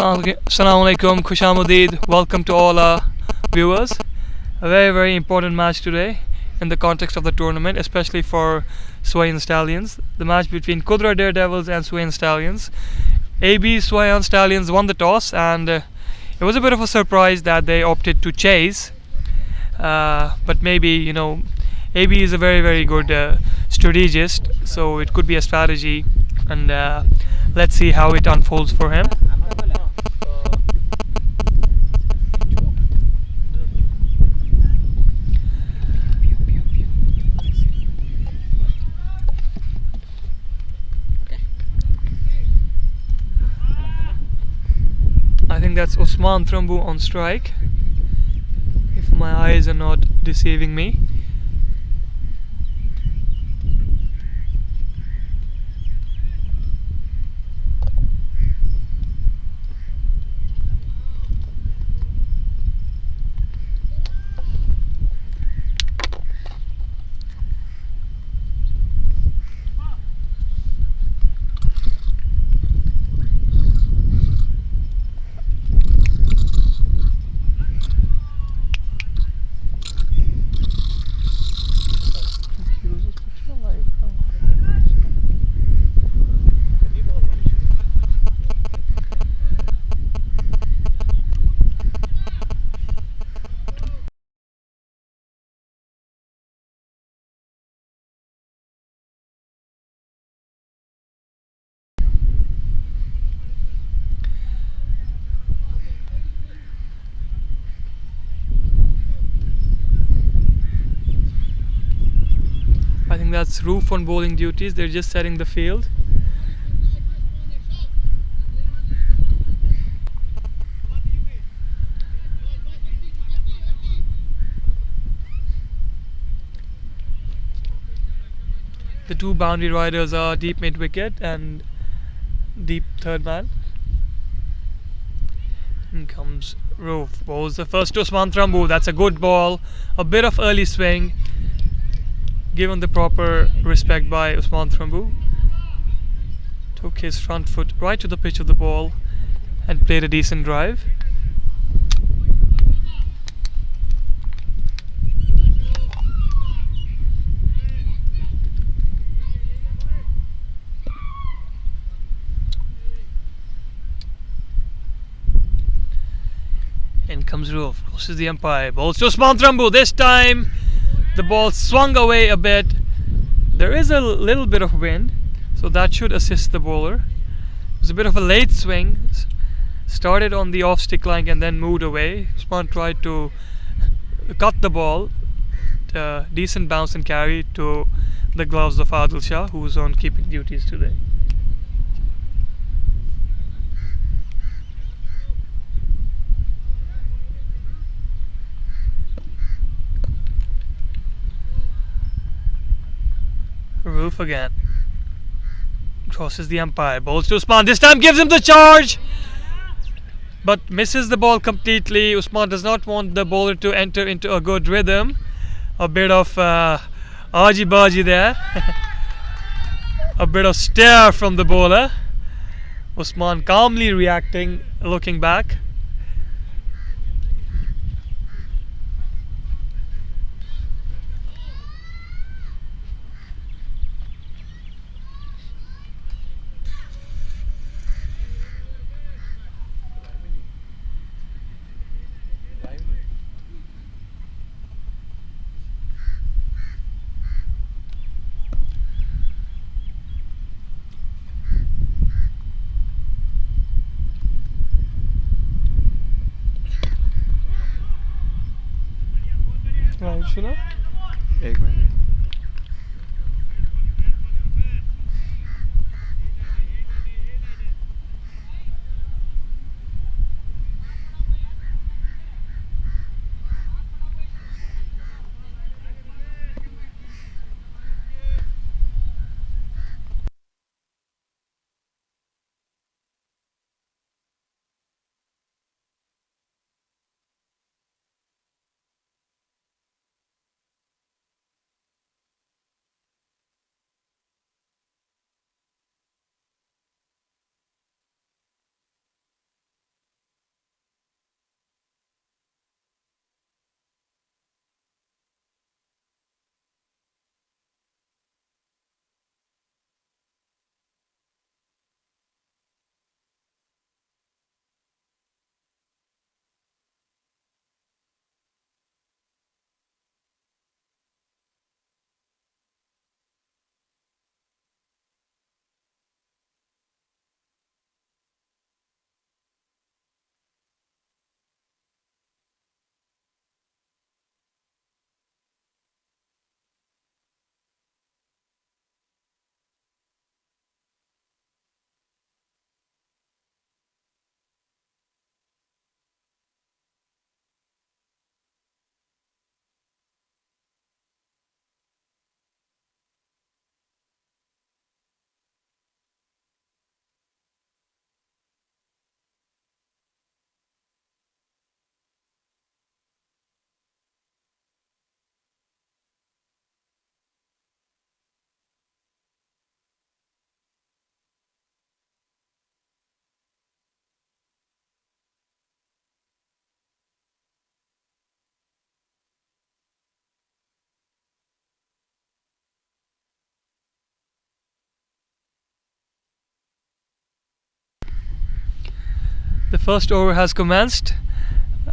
Assalamu alaikum, Khushamadid. Welcome to all our viewers. A very, very important match today in the context of the tournament, especially for SWEIHAN Stallions. The match between QUDRA Daredevils and SWEIHAN Stallions. AB SWEIHAN Stallions won the toss, and it was a bit of a surprise that they opted to chase. But maybe, AB is a very, very good strategist, so it could be a strategy, and let's see how it unfolds for him. I think that's Osman Thrumbu on strike, if my eyes are not deceiving me. I think that's Roof on bowling duties. They're just setting the field. The two boundary riders are deep mid wicket and deep third man. In comes Roof. Bowls the first to Osman Thrumbu. That's a good ball. A bit of early swing, given the proper respect by Osman Thrumbu. Took his front foot right to the pitch of the ball and played a decent drive. In comes Roof, crosses the umpire, bowls to Osman Thrumbu. This time the ball swung away a bit. There is a little bit of wind, so that should assist the bowler. It was a bit of a late swing, started on the off stick line and then moved away. Osman tried to cut the ball, decent bounce and carry to the gloves of Adil Shah, who's on keeping duties today. Roof again. Crosses the umpire. Bowls to Usman. This time gives him the charge, but misses the ball completely. Usman does not want the bowler to enter into a good rhythm. A bit of argy bargy there. A bit of stare from the bowler. Usman calmly reacting, looking back. Right, Shuna? एक minute first over has commenced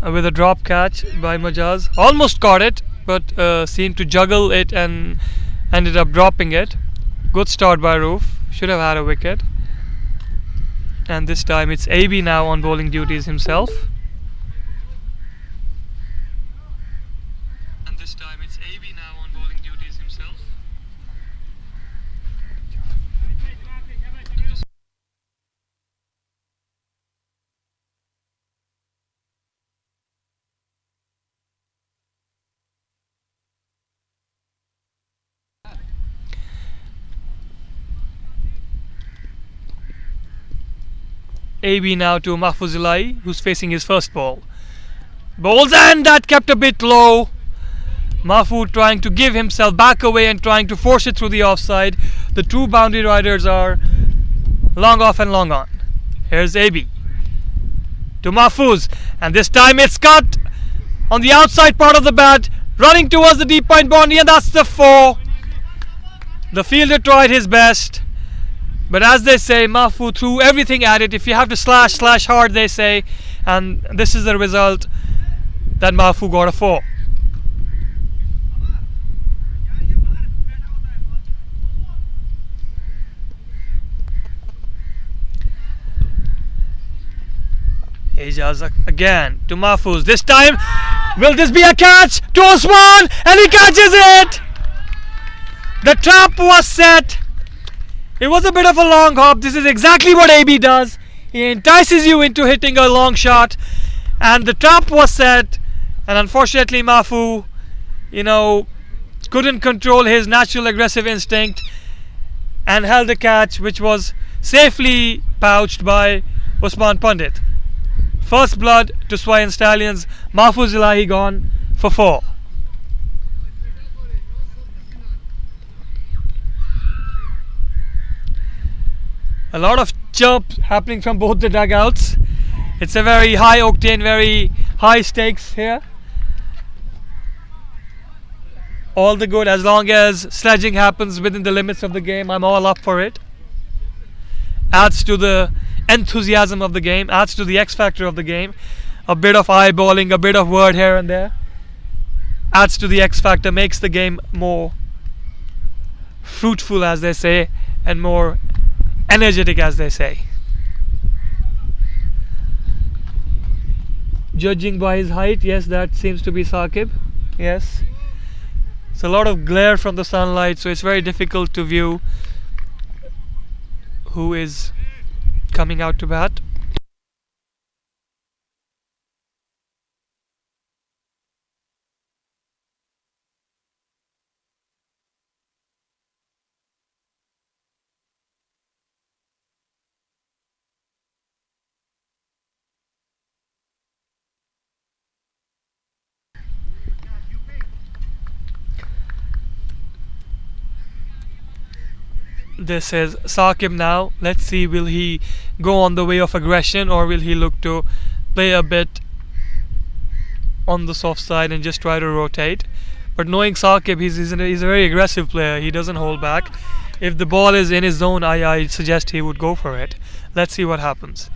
with a drop catch by Majaz. Almost caught it, but seemed to juggle it and ended up dropping it. Good start by Roof. Should have had a wicket. And this time it's AB now on bowling duties himself. AB now to Mahfuzilai, who's facing his first ball. Bowls, and that kept a bit low. Mahfuz trying to give himself back away and trying to force it through the offside. The two boundary riders are long off and long on. Here's AB to Mahfuz, and this time it's cut on the outside part of the bat, running towards the deep point boundary, and that's the 4. The fielder tried his best, but as they say, Mahfuz threw everything at it. If you have to slash, slash hard, they say, and this is the result that Mahfuz got a 4. Ejaz again to Mahfuz. This time, will this be a catch to Osman? And he catches it! The trap was set. It was a bit of a long hop. This is exactly what AB does. He entices you into hitting a long shot. And the trap was set. And unfortunately, Mahfuz, couldn't control his natural aggressive instinct and held the catch, which was safely pouched by Usman Pandit. First blood to SWEIHAN Stallions. Mahfuzilai gone for 4. A lot of chirp happening from both the dugouts. It's a very high octane, very high stakes here. All the good, as long as sledging happens within the limits of the game, I'm all up for it. Adds to the enthusiasm of the game, adds to the X factor of the game. A bit of eyeballing, a bit of word here and there adds to the X factor, makes the game more fruitful, as they say, and more energetic, as they say. Judging by his height, yes, that seems to be Saqib. Yes, it's a lot of glare from the sunlight, so it's very difficult to view who is coming out to bat. This is Saqib now. Let's see, will he go on the way of aggression, or will he look to play a bit on the soft side and just try to rotate? But knowing Saqib, he's a very aggressive player. He doesn't hold back. If the ball is in his zone, I suggest he would go for it. Let's see what happens.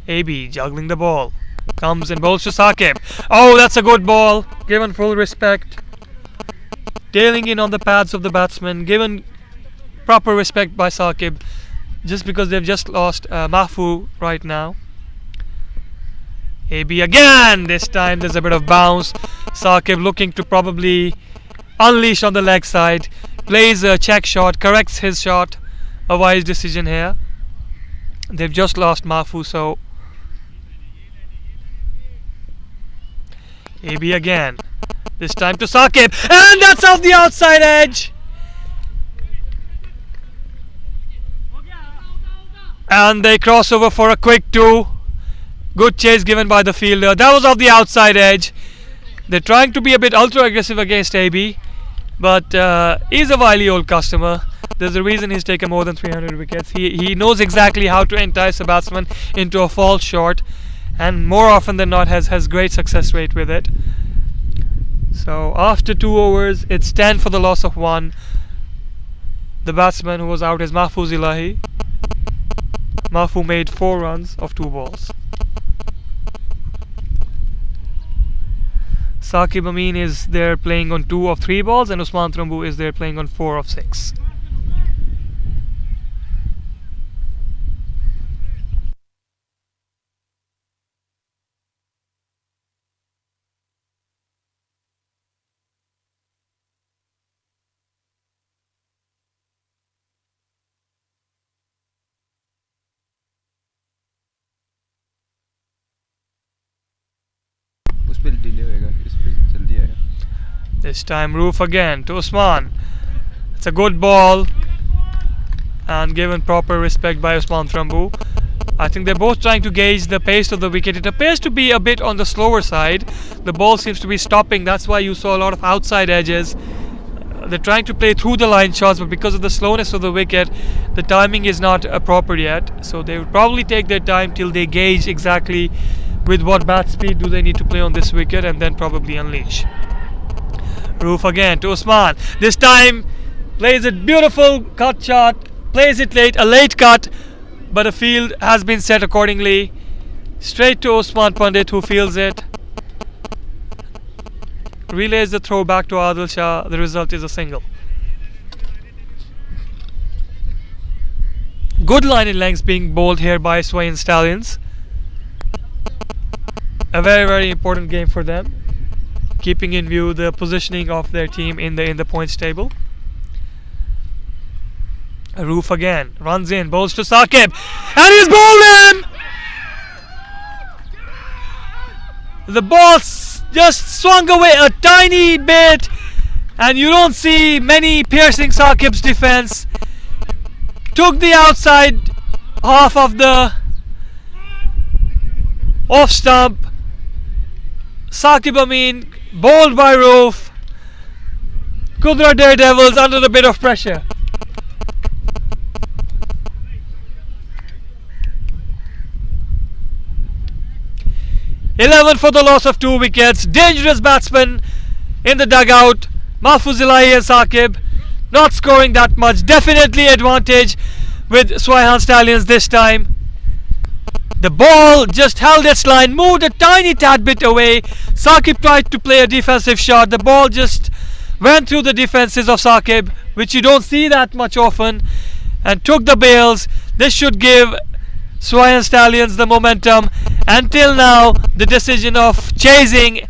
AB juggling the ball, comes and bowls to Saqib. Oh, that's a good ball, given full respect. Tailing in on the pads of the batsman, given proper respect by Saqib, just because they've just lost Mahfuz right now. AB again. This time there's a bit of bounce. Saqib looking to probably unleash on the leg side. Plays a check shot, corrects his shot. A wise decision here. They've just lost Mahfuz, so AB again. This time to Saqib, and that's off the outside edge. And they cross over for a quick 2. Good chase given by the fielder. That was off the outside edge. They're trying to be a bit ultra aggressive against AB, but he's a wily old customer. There's a reason he's taken more than 300 wickets. He knows exactly how to entice a batsman into a false shot, and more often than not has great success rate with it. So after 2 overs, it's 10 for the loss of 1. The batsman who was out is Mahfuzilai. Mahfuz made 4 runs of 2 balls. Saqib Amin is there playing on 2 of 3 balls, and Usman Trambu is there playing on 4 of 6. उस पे delay होएगा, इस पे जल्दी आएगा. This time Roof again to Usman. It's a good ball and given proper respect by Usman Trambu. I think they're both trying to gauge the pace of the wicket. It appears to be a bit on the slower side. The ball seems to be stopping. That's why you saw a lot of outside edges. They're trying to play through the line shots, but because of the slowness of the wicket, the timing is not proper yet. So they will probably take their time till they gauge exactly with what bat speed do they need to play on this wicket, and then probably unleash. Roof again to Usman. This time plays a beautiful cut shot, plays it late, a late cut, but a field has been set accordingly. Straight to Usman Pandit, who fields it. Relays the throw back to Adil Shah. The result is a single. Good line in lengths being bowled here by SWEIHAN Stallions. A very important game for them, keeping in view the positioning of their team in the points table. Roof again runs in, bowls to Saqib, and he's bowled in. The ball just swung away a tiny bit, and you don't see many piercing Saqib's defense. Took the outside half of the off stump. Saqib Amin bowled by Roof. QUDRA Daredevils under a bit of pressure. "11 for the loss of 2 wickets. Dangerous batsmen in the dugout. Mahfuz Ilahi and Saqib not scoring that much. Definitely advantage with SWEIHAN Stallions this time. The ball just held its line, moved a tiny tad bit away. Saqib tried to play a defensive shot. The ball just went through the defenses of Saqib, which you don't see that much often, and took the bails. This should give SWEIHAN Stallions the momentum. Until now, the decision of chasing,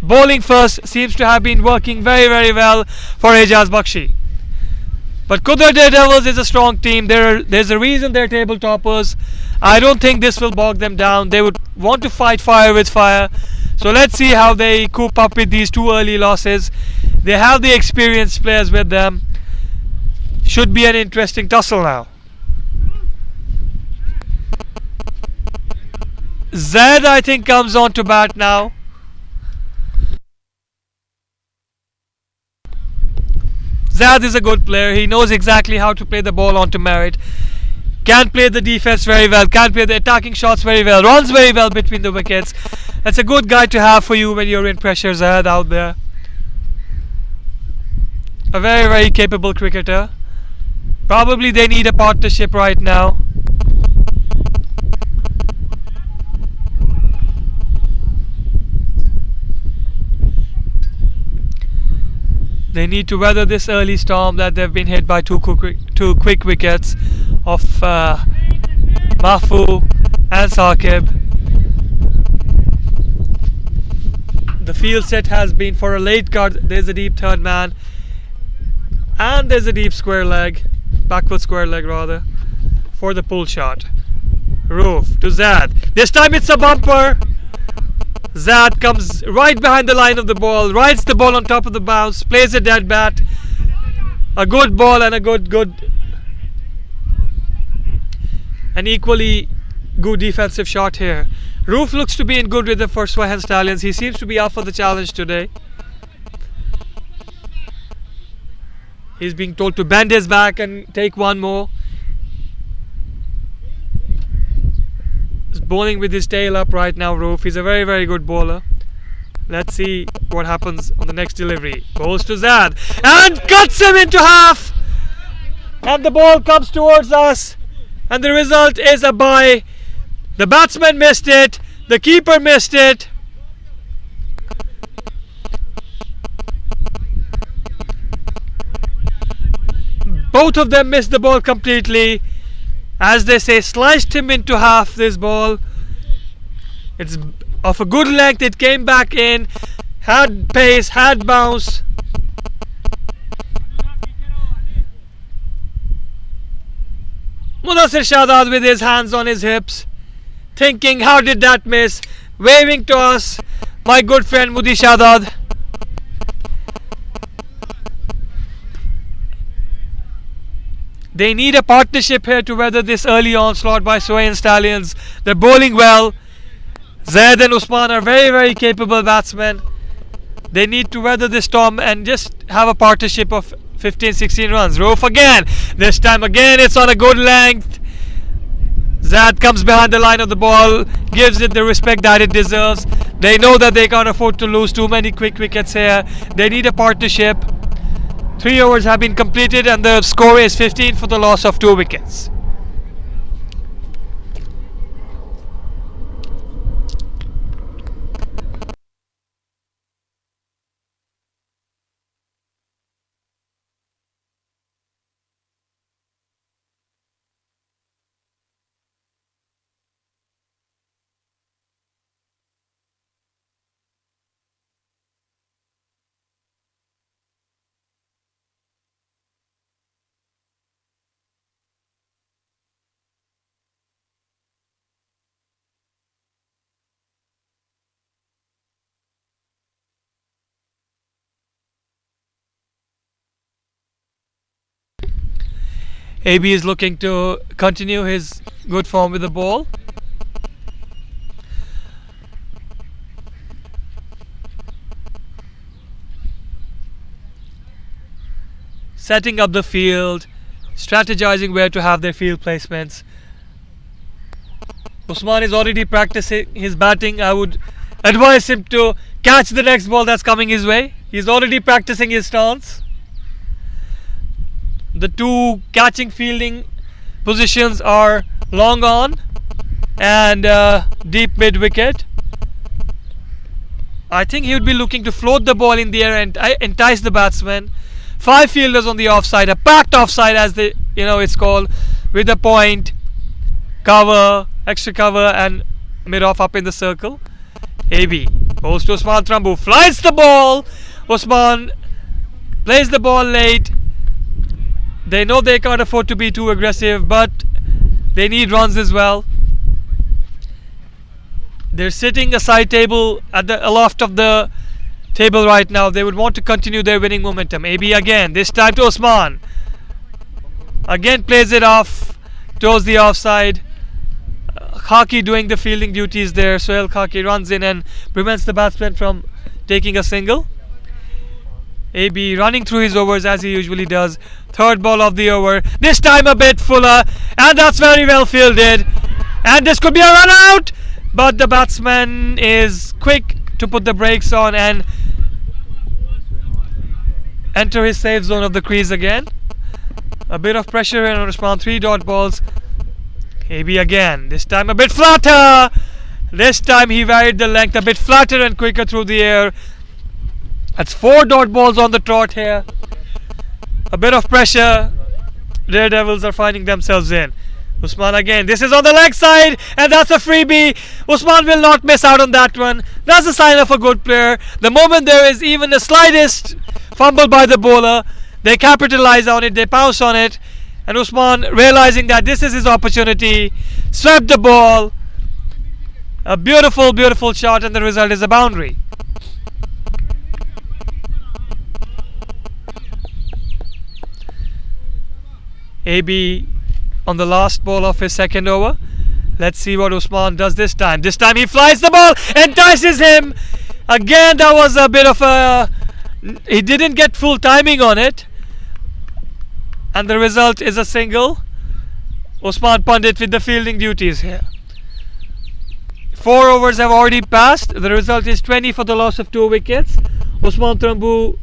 bowling first, seems to have been working very well for Ijaz Bakshi. But QUDRA Daredevils is a strong team. There's a reason they're table toppers. I don't think this will bog them down. They would want to fight fire with fire. So let's see how they cope up with these 2 early losses. They have the experienced players with them. Should be an interesting tussle now. Zaid, I think, comes on to bat now. Zaid is a good player. He knows exactly how to play the ball onto merit. Can play the defense very well. Can play the attacking shots very well. Runs very well between the wickets. That's a good guy to have for you when you're in pressure, Zaid, out there. A very capable cricketer. Probably they need a partnership right now. They need to weather this early storm that they've been hit by two quick wickets of Mahfuz and Saqib. The field set has been for a late cut. There's a deep third man, and there's a deep square leg, backward square leg rather, for the pull shot. Roof to Zaid. This time it's a bumper. Zaid comes right behind the line of the ball, rides the ball on top of the bounce, plays a dead bat. A good ball and a an equally good defensive shot here. Roof looks to be in good rhythm for SWEIHAN Stallions. He seems to be up for the challenge today. He's being told to bend his back and take one more. He's bowling with his tail up right now, Roof. He's a very good bowler. Let's see what happens on the next delivery. Bowls to Zaid and cuts him into half. And the ball comes towards us. And the result is a bye. The batsman missed it. The keeper missed it. Both of them missed the ball completely. As they say, sliced him into half. This ball, it's of a good length. It came back in, had pace, had bounce. Mudassir Shadad with his hands on his hips, thinking, how did that miss? Waving to us, my good friend Mudi Shadad. They need a partnership here to weather this early onslaught by SWEIHAN Stallions. They're bowling well. Zaid and Usman are very, very capable batsmen. They need to weather this storm and just have a partnership of 15-16 runs. Roof again. This time again it's on a good length. Zaid comes behind the line of the ball, gives it the respect that it deserves. They know that they can't afford to lose too many quick wickets here. They need a partnership. 3 overs have been completed and the score is 15 for the loss of 2 wickets. AB is looking to continue his good form with the ball. Setting up the field, strategizing where to have their field placements. Usman is already practicing his batting. I would advise him to catch the next ball that's coming his way. He's already practicing his stance. The two catching fielding positions are long on and deep mid wicket. I think he would be looking to float the ball in the air and entice the batsman. 5 fielders on the offside, a packed offside as it's called, with a point, cover, extra cover and mid off up in the circle. AB goes to Usman Trambu, flies the ball. Usman plays the ball late. They know they can't afford to be too aggressive, but they need runs as well. They're sitting a side table at the aloft of the table right now. They would want to continue their winning momentum. AB again, this time to Usman. Again plays it off towards the offside. Khaki doing the fielding duties there. Sohail Khaki runs in and prevents the batsman from taking a single. AB running through his overs as he usually does. Third ball of the over. This time a bit fuller, and that's very well fielded. And this could be a run out, but the batsman is quick to put the brakes on and enter his safe zone of the crease again. A bit of pressure and on Usman, 3 dot balls. AB again, this time a bit flatter. This time he varied the length a bit flatter and quicker through the air. That's 4 dot balls on the trot here. A bit of pressure. Daredevils are finding themselves in. Usman again. This is on the leg side and that's a freebie. Usman will not miss out on that one. That's a sign of a good player. The moment there is even the slightest fumble by the bowler, they capitalize on it, they pounce on it. And Usman, realizing that this is his opportunity, swept the ball. A beautiful, beautiful shot, and the result is a boundary. AB on the last ball of his second over. Let's see what Usman does this time. This time he flies the ball, entices him. Again, that was a bit of a... He didn't get full timing on it. And the result is a single. Usman Pandit with the fielding duties here. 4 overs have already passed. The result is 20 for the loss of 2 wickets. Usman Trambu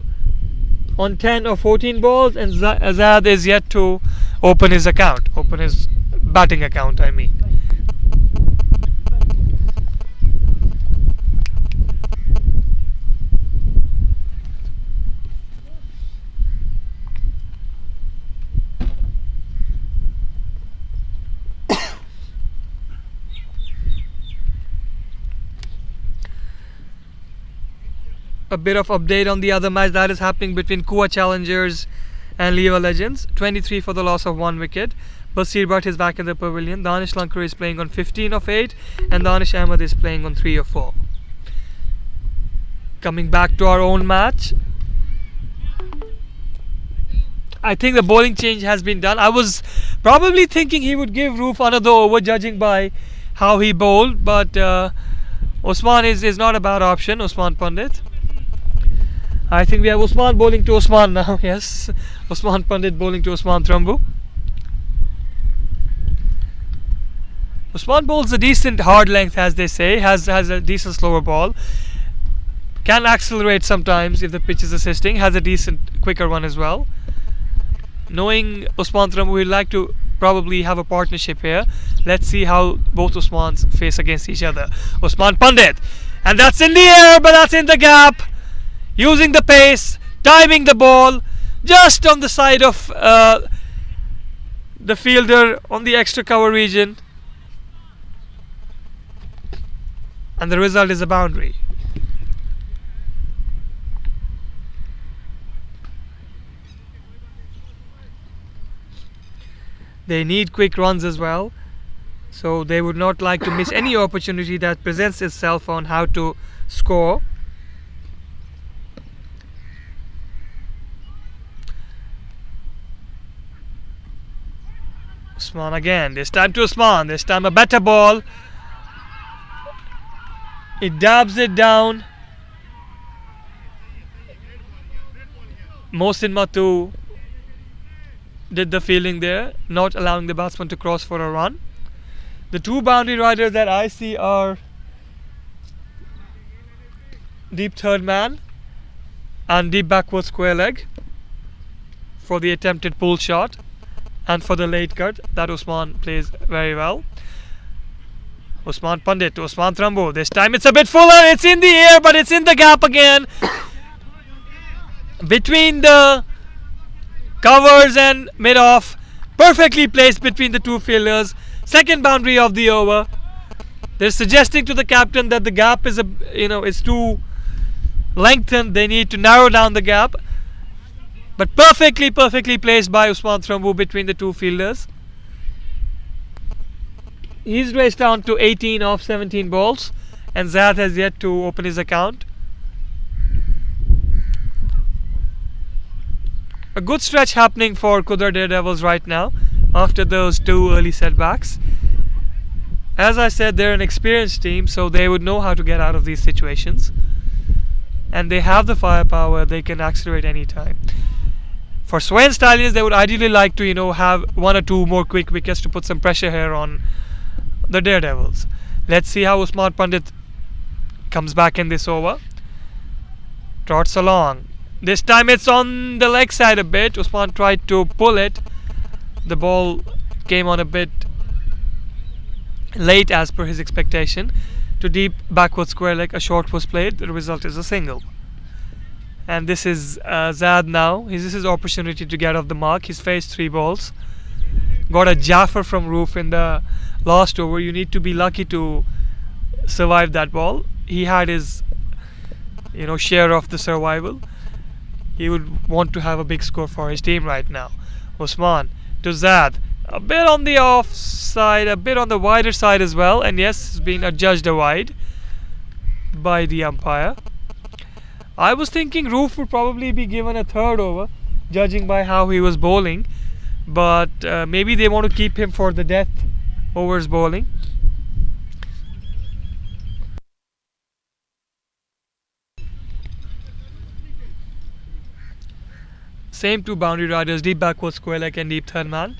on 10 or 14 balls, and Azad is yet to open his batting account, I mean. a bit of update on the other match that is happening between QUDRA Challengers and Leva Legends. 23 for the loss of 1 wicket. Basir Bhatt is back in the pavilion. Danish Lankar is playing on 15 of 8 and Danish Ahmed is playing on 3 of 4. Coming back to our own match, I think the bowling change has been done. I was probably thinking he would give Roof another over, judging by how he bowled, but Osman is not a bad option, Osman Pandit. I think we have Osman bowling to Osman now. Yes, Osman Pandit bowling to Osman Trambu. Osman bowls a decent hard length, as they say, has a decent slower ball, can accelerate sometimes if the pitch is assisting, has a decent quicker one as well. Knowing Osman Trambu, we'd like to probably have a partnership here. Let's see how both Osmans face against each other. Osman Pandit, and that's in the air, but that's in the gap. Using the pace, timing the ball just on the side of the fielder on the extra cover region, and the result is a boundary. They need quick runs as well, so they would not like to miss any opportunity that presents itself on how to score. Usman again, this time to Usman, this time a better ball. It dabs it down. Mohsin Matu did the fielding there, not allowing the batsman to cross for a run. The two boundary riders that I see are deep third man and deep backward square leg for the attempted pull shot, and for the late cut that Usman plays very well. Osman Pandit to Osman Trambu. This time it's a bit fuller. It's in the air, but it's in the gap again between the covers and mid-off. Perfectly placed between the two fielders. Second boundary of the over. They're suggesting to the captain that the gap is it's too lengthened. They need to narrow down the gap. But perfectly placed by Usman Trambu between the two fielders. He's raced down to 18 off 17 balls, and Zad has yet to open his account. A good stretch happening for QUDRA Daredevils right now after those two early setbacks. As I said, they're an experienced team, so they would know how to get out of these situations, and they have the firepower. They can accelerate anytime. For SWEIHAN Stallions, they would ideally like to have one or two more quick wickets to put some pressure here on the Daredevils. Let's see how Usman Pandit comes back in this over. Trots along. This time it's on the leg side a bit. Usman tried to pull it. The ball came on a bit late as per his expectation. To deep backward square leg, a short was played. The result is a single. And this is Zad now. This is his opportunity to get off the mark. He's faced 3 balls. Got a Jaffer from Roof in the last over. You need to be lucky to survive that ball. He had his share of the survival. He would want to have a big score for his team right now. Osman to Zad. A bit on the off side, a bit on the wider side as well. And yes, it's been adjudged a wide by the umpire. I was thinking Roof would probably be given a third over, judging by how he was bowling. But maybe they want to keep him for the death overs bowling. Same two boundary riders, deep backward square leg and deep third man.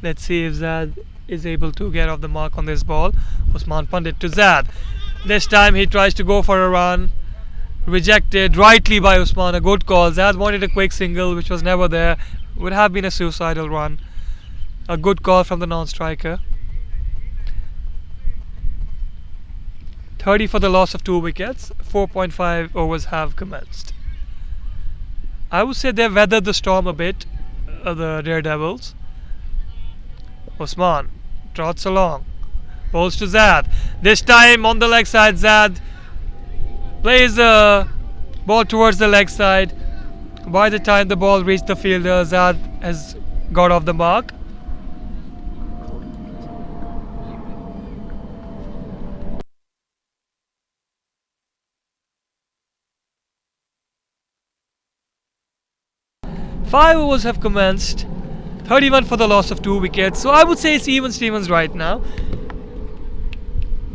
Let's see if Zad is able to get off the mark on this ball. Usman Pandit to Zad. This time he tries to go for a run. Rejected rightly by Usman. A good call. Zad wanted a quick single, which was never there. Would have been a suicidal run. A good call from the non-striker. 30 for the loss of 2 wickets. 4.5 overs have commenced. I would say they've weathered the storm a bit, the Daredevils. Osman trots along. Bowls to Zad. This time on the leg side, Zad Plays the ball towards the leg side. By the time the ball reached the fielder, Zad has got off the mark. Five overs have commenced. 31 for the loss of 2 wickets. So I would say it's even Stevens right now.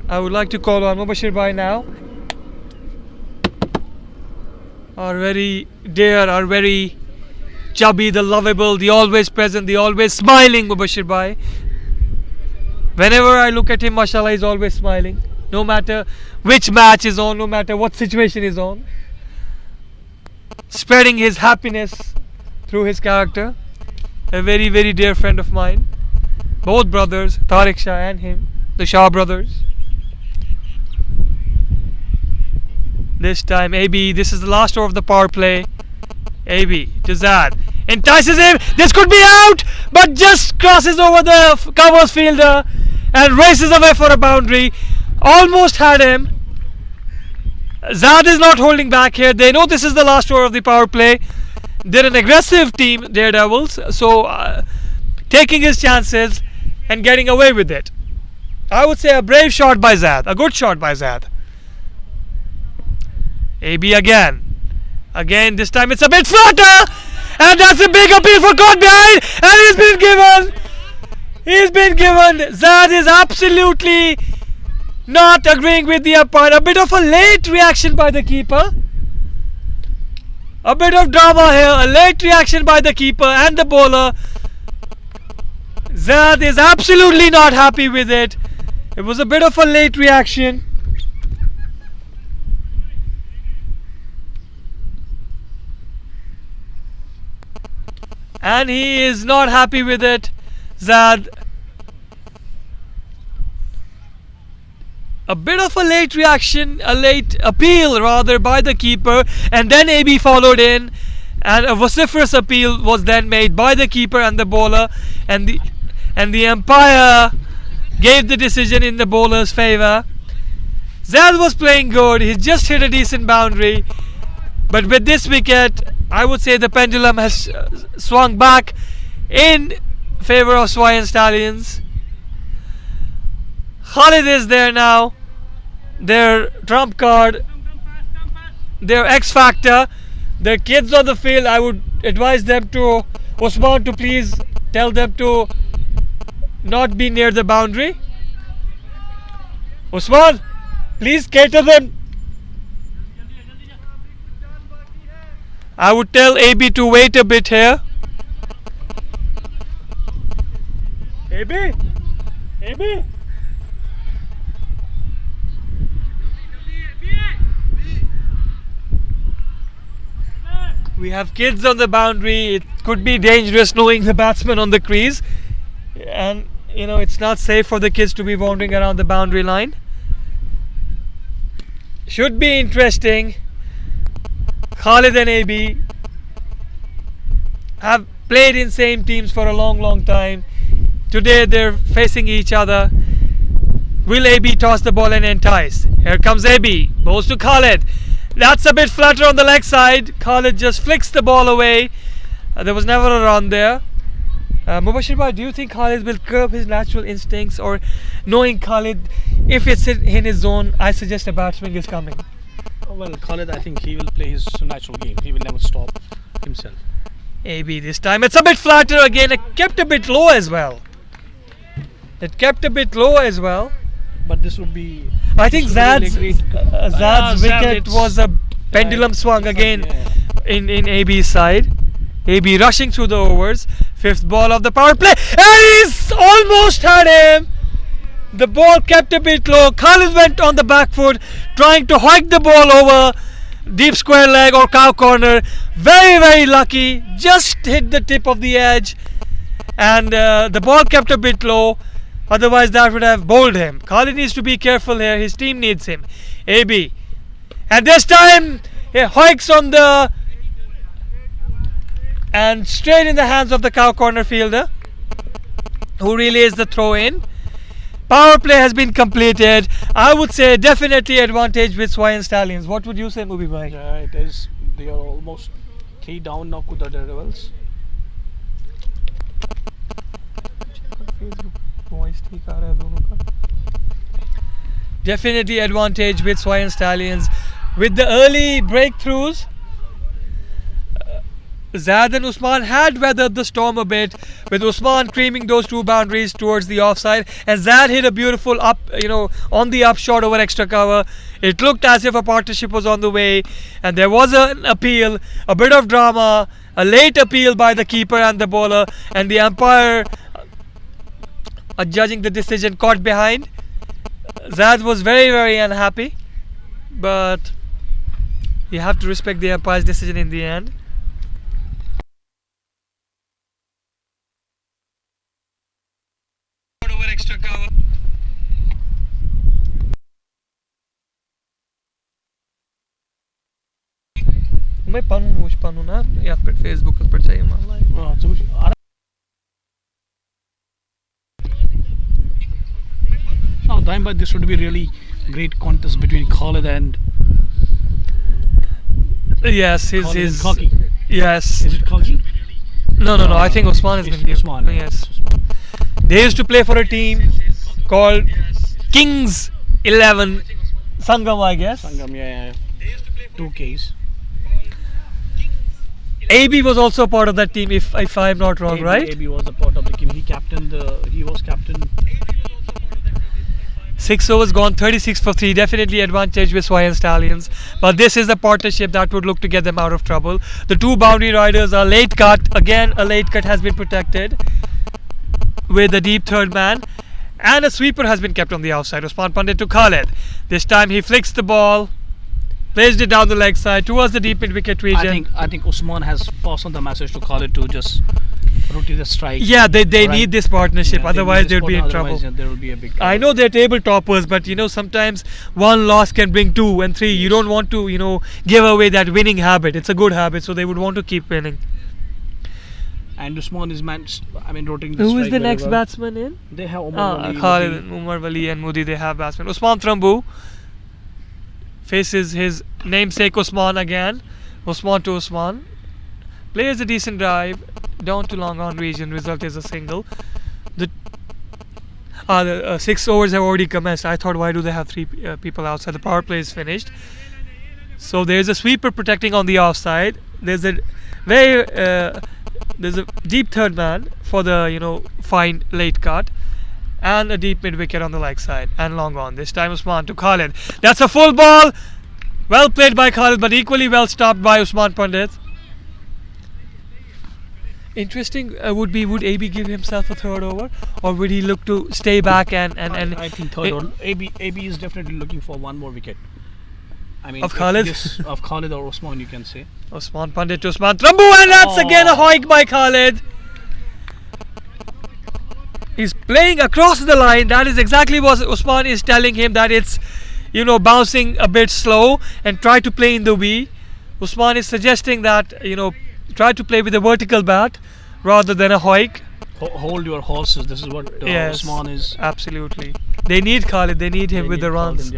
I would like to call on Mubashir Bhai now. Our very dear, our very chubby, the lovable, the always present, the always smiling Mubashir Bhai. Whenever I look at him, mashallah, he's always smiling. No matter which match is on, no matter what situation is on. Spreading his happiness through his character. A very, very dear friend of mine. Both brothers, Tariq Shah and him, the Shah brothers. This time, AB, this is the last over of the power play. AB to Zad. Entices him. This could be out, but just crosses over the covers fielder and races away for a boundary. Almost had him. Zad is not holding back here. They know this is the last over of the power play. They're an aggressive team, Daredevils, so taking his chances and getting away with it. I would say a brave shot by Zad, a good shot by Zad. AB again. Again, this time it's a bit flatter, and that's a big appeal for caught behind, and he's been given. He's been given. Zad is absolutely not agreeing with the umpire. A bit of a late reaction by the keeper. A bit of drama here, a late reaction by the keeper and the bowler. Zad is absolutely not happy with it. It was a bit of a late reaction. And he is not happy with it, Zad. A bit of a late reaction, a late appeal rather by the keeper, and then AB followed in, and a vociferous appeal was then made by the keeper and the bowler, and the umpire gave the decision in the bowler's favour. Zad was playing good. He just hit a decent boundary, but with this wicket, I would say the pendulum has swung back in favour of SWEIHAN Stallions. Khalid is there now, their trump card, their X factor. The kids on the field, I would advise them to, Usman, to please tell them to not be near the boundary. Usman, please cater them. I would tell AB to wait a bit here. AB? AB? We have kids on the boundary. It could be dangerous knowing the batsman on the crease, and you know it's not safe for the kids to be wandering around the boundary line. Should be interesting. Khalid and AB have played in same teams for a long time. Today they're facing each other. Will AB toss the ball and entice? Here comes AB. Bowls to Khalid. That's a bit flatter on the leg side. Khalid just flicks the ball away. There was never a run there. Mubashir Bhai, do you think Khalid will curb his natural instincts, or knowing Khalid, if it's in his zone, I suggest a batsman is coming? Well, Khalid, I think he will play his natural game. He will never stop himself. AB this time. It's a bit flatter again. It kept a bit low as well. But this would be... I think Zad's Zad, wicket was a pendulum swung again in AB's side. AB rushing through the overs. Fifth ball of the power play. And he's almost had him. The ball kept a bit low. Khalid went on the back foot, trying to hike the ball over deep square leg or cow corner. Very, very lucky. Just hit the tip of the edge. And the ball kept a bit low. Otherwise that would have bowled him. Khalid needs to be careful here. His team needs him. AB. And this time he hikes on the... and straight in the hands of the cow corner fielder, who relays the throw in. Power play has been completed. I would say definitely advantage with SWEIHAN Stallions. What would you say, Mubi bhai? Yeah, it is. They are almost 3 down now, QUDRA Daredevils. Definitely advantage with SWEIHAN Stallions. With the early breakthroughs, Zad and Usman had weathered the storm a bit, with Usman creaming those 2 boundaries towards the offside, and Zad hit a beautiful up, on the up shot over extra cover. It looked as if a partnership was on the way, and there was an appeal, a bit of drama, a late appeal by the keeper and the bowler, and the umpire judging the decision caught behind. Zad was very, very unhappy, but you have to respect the umpire's decision in the end. Extra cover. मैं पढ़ूँ ना या फिर Facebook पर चाहिए मान Now, Daimba, this would be really great contest between Khalid and yes, his Khaki. Yes. Is it Khaki? No. I think Usman has been Usman. Yes. They used to play for a team called Kings 11 Sangam, I guess. Sangam, yeah. 2Ks. AB was also part of that team, if I'm not wrong, right? AB was a part of the team. He was captain. 6 overs gone, 36 for 3. Definitely advantage with SWEIHAN Stallions. But this is a partnership that would look to get them out of trouble. The 2 boundary riders are late cut. Again, a late cut has been protected with a deep third man. And a sweeper has been kept on the outside. Usman Pandit to Khalid. This time he flicks the ball, placed it down the leg side towards the deep mid wicket region. I think Usman has passed on the message to Khalid to just rotate the strike. Yeah, they need this partnership, Yeah, otherwise they would be in trouble. There will be a big trouble. I know they're table toppers, but sometimes one loss can bring 2 and 3. You don't want to give away that winning habit. It's a good habit, so they would want to keep winning. And Usman is rotating the Who strike. is the very next well. batsman in? They have Umar Khalid, Umar Wali and Mudi, they have batsmen. Usman Trambu faces his namesake Usman again. Usman to Usman. Plays a decent drive down to long on region. Result is a single. The 6 overs have already commenced. I thought, why do they have 3 people outside? The power play is finished. So there's a sweeper protecting on the offside. There's a deep third man for the fine late cut, and a deep mid wicket on the leg side and long on. This time Usman to Khalid. That's a full ball. Well played by Khalid, but equally well stopped by Usman Pandit. Interesting would AB give himself a third over, or would he look to stay back and I think third over. AB is definitely looking for one more wicket. Of Khalid? Of Khalid or Usman, you can say. Usman Pandit to Usman Trambu, and that's again a hoik by Khalid. He's playing across the line. That is exactly what Usman is telling him, that it's bouncing a bit slow and try to play in the V. Usman is suggesting that try to play with a vertical bat rather than a hoik. Hold your horses. This is what Yes, Usman is. absolutely. They need Khalid. They need him with the runs.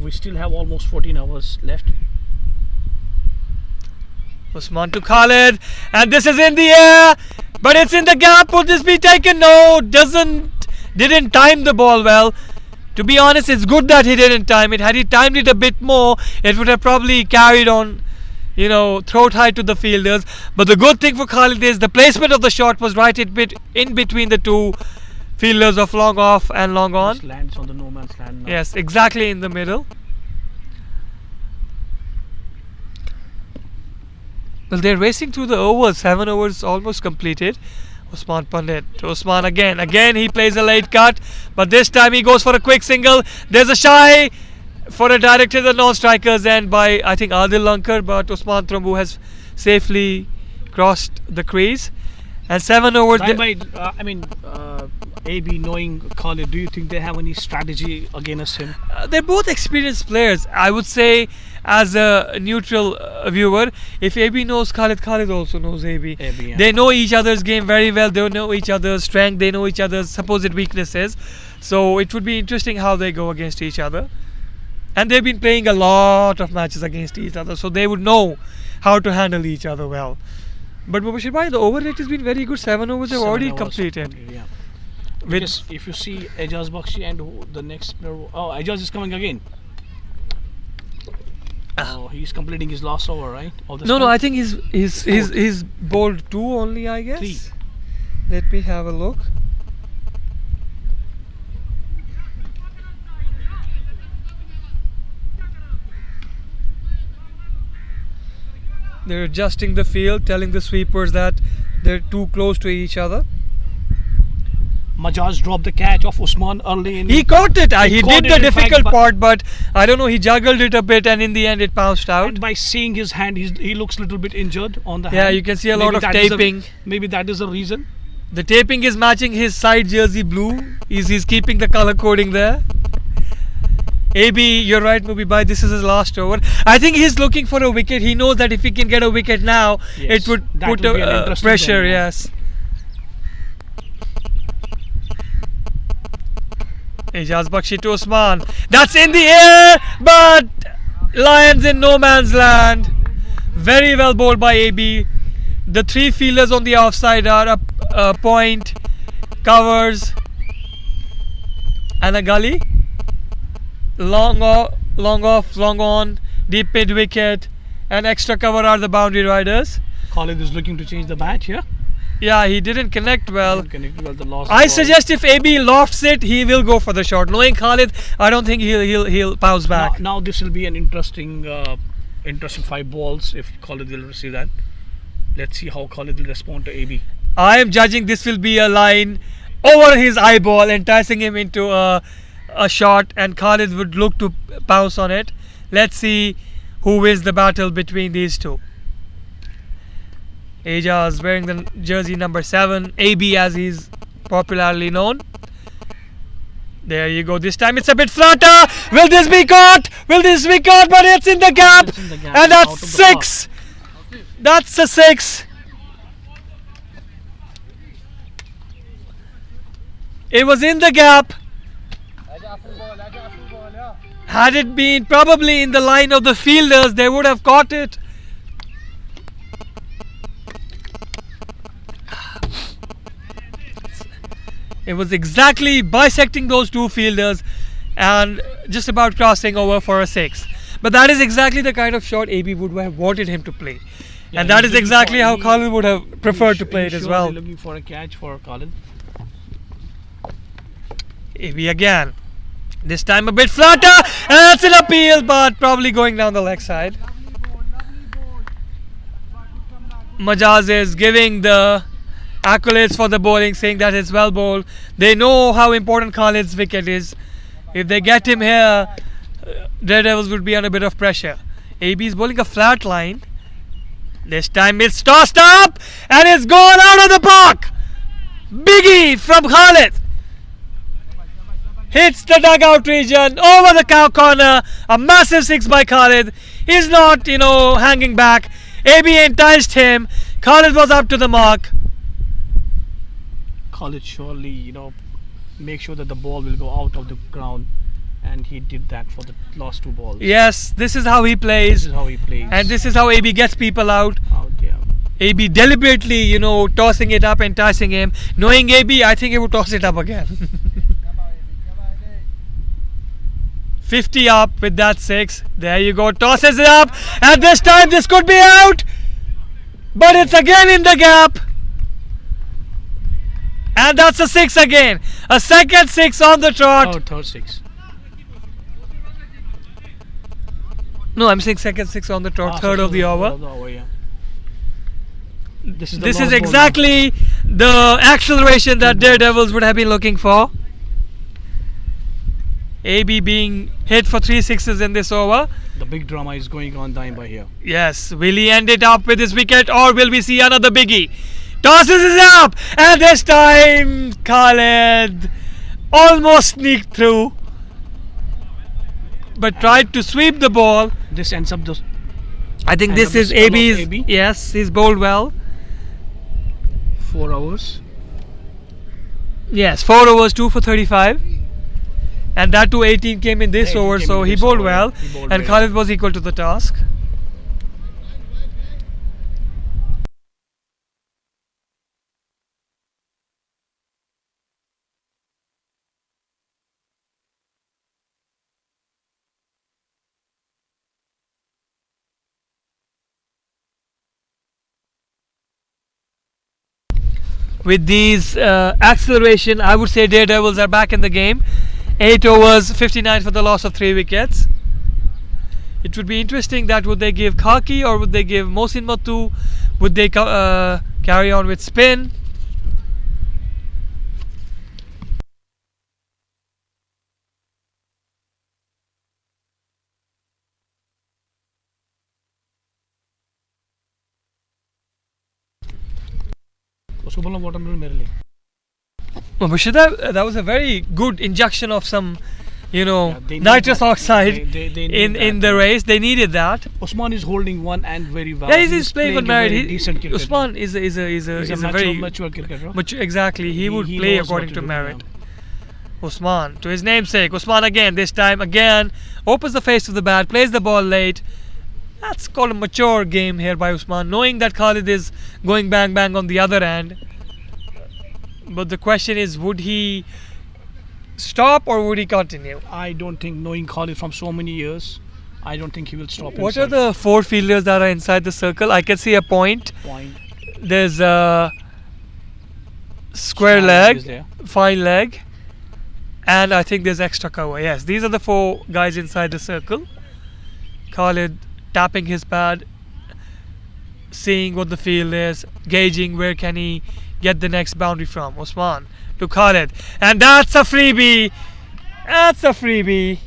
We still have almost 14 hours left. Usman to Khalid, and this is in the air, but it's in the gap. Would this be taken? No, didn't time the ball well. To be honest, it's good that he didn't time it. Had he timed it a bit more, it would have probably carried on, throat high to the fielders. But the good thing for Khalid is the placement of the shot was right in between the 2 fielders of long off and long on. Just lands on the no man's land now. Yes, exactly in the middle. Well, they're racing through the overs. 7 overs almost completed. Usman Pandit to Usman again. Again he plays a late cut, but this time he goes for a quick single. There's a shy for a direct to the non-strikers end by, I think, Adil Lankar, but Usman Trambu has safely crossed the crease. And 7 overs. AB knowing Khalid, do you think they have any strategy against him? They're both experienced players. I would say, as a neutral viewer, if AB knows Khalid, Khalid also knows AB. AB, yeah. They know each other's game very well. They know each other's strength. They know each other's supposed weaknesses. So it would be interesting how they go against each other. And they've been playing a lot of matches against each other, so they would know how to handle each other well. But Mubashir bhai, the over rate has been very good. 7 overs have 7 already overs. completed. Yeah. With- Because if you see Ejaz Bakshi and the next player, Ejaz is coming again. Oh, he's completing his last over, right? Of the No, spell? I think he's bowled 2 only, I guess. 3. Let me have a look. They're adjusting the field, telling the sweepers that they're too close to each other. Majaz dropped the catch of Usman early in. He caught it. He caught did it, the in fact, difficult but- part, but I don't know. He juggled it a bit, and in the end, it bounced out. And by seeing his hand, he looks a little bit injured on the Yeah, hand. you can see a lot of that is taping. Maybe that is the reason. The taping is matching his side jersey blue. He's keeping the color coding there. AB, you're right, Mubi Bhai. This is his last over. I think he's looking for a wicket. He knows that if he can get a wicket now, Yes, it would that put would be an interesting pressure. game, yeah. Yes. Ejaz Bakshi to Usman. That's in the air, but Lions in no man's land. Very well bowled by AB. The 3 fielders on the offside are a point, covers, and a gully. Long off, long on, deep mid wicket, and extra cover are the boundary riders. Khalid is looking to change the bat here. Yeah, he didn't connect well. Connected well the last I ball. suggest if AB lofts it, he will go for the shot. Knowing Khalid, I don't think he'll bounce back. Now this will be an interesting 5 balls if Khalid will receive that. Let's see how Khalid will respond to AB. I am judging this will be a line over his eyeball, enticing him into a shot, and Khalid would look to pounce on it. Let's see who wins the battle between these two. Ejaz wearing the jersey number 7, AB as he's popularly known. There you go. This time it's a bit flatter. Will this be caught? Will this be caught? But it's in the gap. It's in the gap, And out that's of the 6. That's a 6. It was in the gap. Had it been probably in the line of the fielders, they would have caught it. It was exactly bisecting those 2 fielders and just about crossing over for a 6. But that is exactly the kind of shot AB would have wanted him to play. Yeah, And that he's is looking exactly for- how he- Khalid would have preferred to play it He's as well. surely looking for a catch for Khalid. AB again. This time a bit flatter. And that's an appeal, but probably going down the leg side. Majaz is giving the accolades for the bowling, saying that it's well bowled. They know how important Khalid's wicket is. If they get him here, Daredevils would be under a bit of pressure. AB is bowling a flat line. This time it's tossed up and it's gone out of the park. Biggie from Khalid. Hits the dugout region over the cow corner. A massive 6 by Khalid. He's not, hanging back. AB enticed him. Khalid was up to the mark. Khalid surely, make sure that the ball will go out of the ground, and he did that for the last 2 balls. Yes, this is how he This plays. is how he plays. And this is how AB gets people out. out, yeah. AB deliberately, tossing it up, enticing him. Knowing AB, I think he would toss it up again. 50 up with that 6. There you go. Tosses it up. And this time this could be out. But it's again in the gap. And that's a 6 again. A second 6 on the trot. Third 6. No, I'm saying second 6 on the trot. Third of the over. Yeah. This is, the This last is ball exactly the acceleration that Daredevils would have been looking for. AB being hit for 3 sixes in this over. now. The big drama is going on down by here. Yes, will he end it up with his wicket or will we see another biggie? Tosses it up, and this time Khalid almost sneaked through, but tried to sweep the ball. This ends up the. I think End this of the is spell of AB's. AB. Yes, he's bowled well. 4 hours. Yes, 4 overs, 2 for 35. And that too 18 came in this 18 over, came so in he this bowled over, well. he bowled And very Khalid was equal to the task. With these acceleration, I would say Daredevils are back in the game. 8 overs, 59 for the loss of 3 wickets. It would be interesting that would they give Khaki or would they give Mohsin Matu? Would they carry on with spin? उसको बोलना water melon मेरे लिए. Oh, Mushida, that was a very good injection of some, Yeah, they need nitrous that. oxide They need in that, the race. They needed that. Usman is holding one and very well. Yeah, he's playing on a merit. very decent cricket. Usman is He's a a very mature cricketer. exactly. He would He play knows what according to to do, merit. yeah. Usman, to his namesake. Usman again. This time again opens the face of the bat, plays the ball late. That's called a mature game here by Usman, knowing that Khalid is going bang bang on the other end. But the question is, would he stop or would he continue? I don't think, knowing Khalid from so many years, I don't think he will stop. What are himself. the 4 fielders that are inside the circle? I can see a point. Point. There's a square Stallion is leg, there. fine leg, and I think there's extra cover. Yes, these are the 4 guys inside the circle. Khalid tapping his pad, seeing what the field is, gauging where can he get the next boundary from. Usman to Khalid, and that's a freebie. That's a freebie.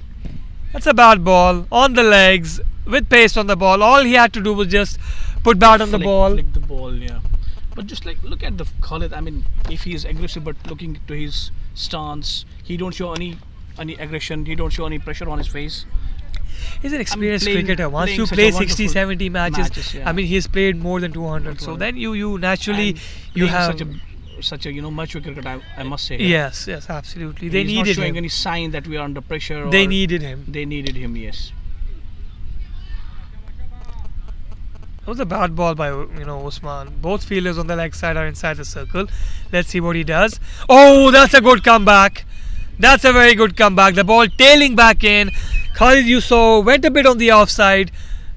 That's a bad ball on the legs with pace on the ball. All he had to do was just put bat on the ball. Flick the ball, yeah. But just like look at the Khalid. I mean, if he is aggressive, but looking to his stance, he don't show any aggression. He don't show any pressure on his face. He's an experienced playing- cricketer. Once playing you such play a 60, wonderful 70 matches, yeah. I mean, he's played more than 200. So then you naturally And you playing have such a mature cricketer. I must say. yes, absolutely. They He's needed not showing him. any sign that we are under pressure. They or needed him. They needed him. Yes. That was a bad ball by Usman. Both fielders on the leg side are inside the circle. Let's see what he does. Oh, that's a good comeback. That's a very good comeback. The ball tailing back in. Khalid, you saw, went a bit on the offside,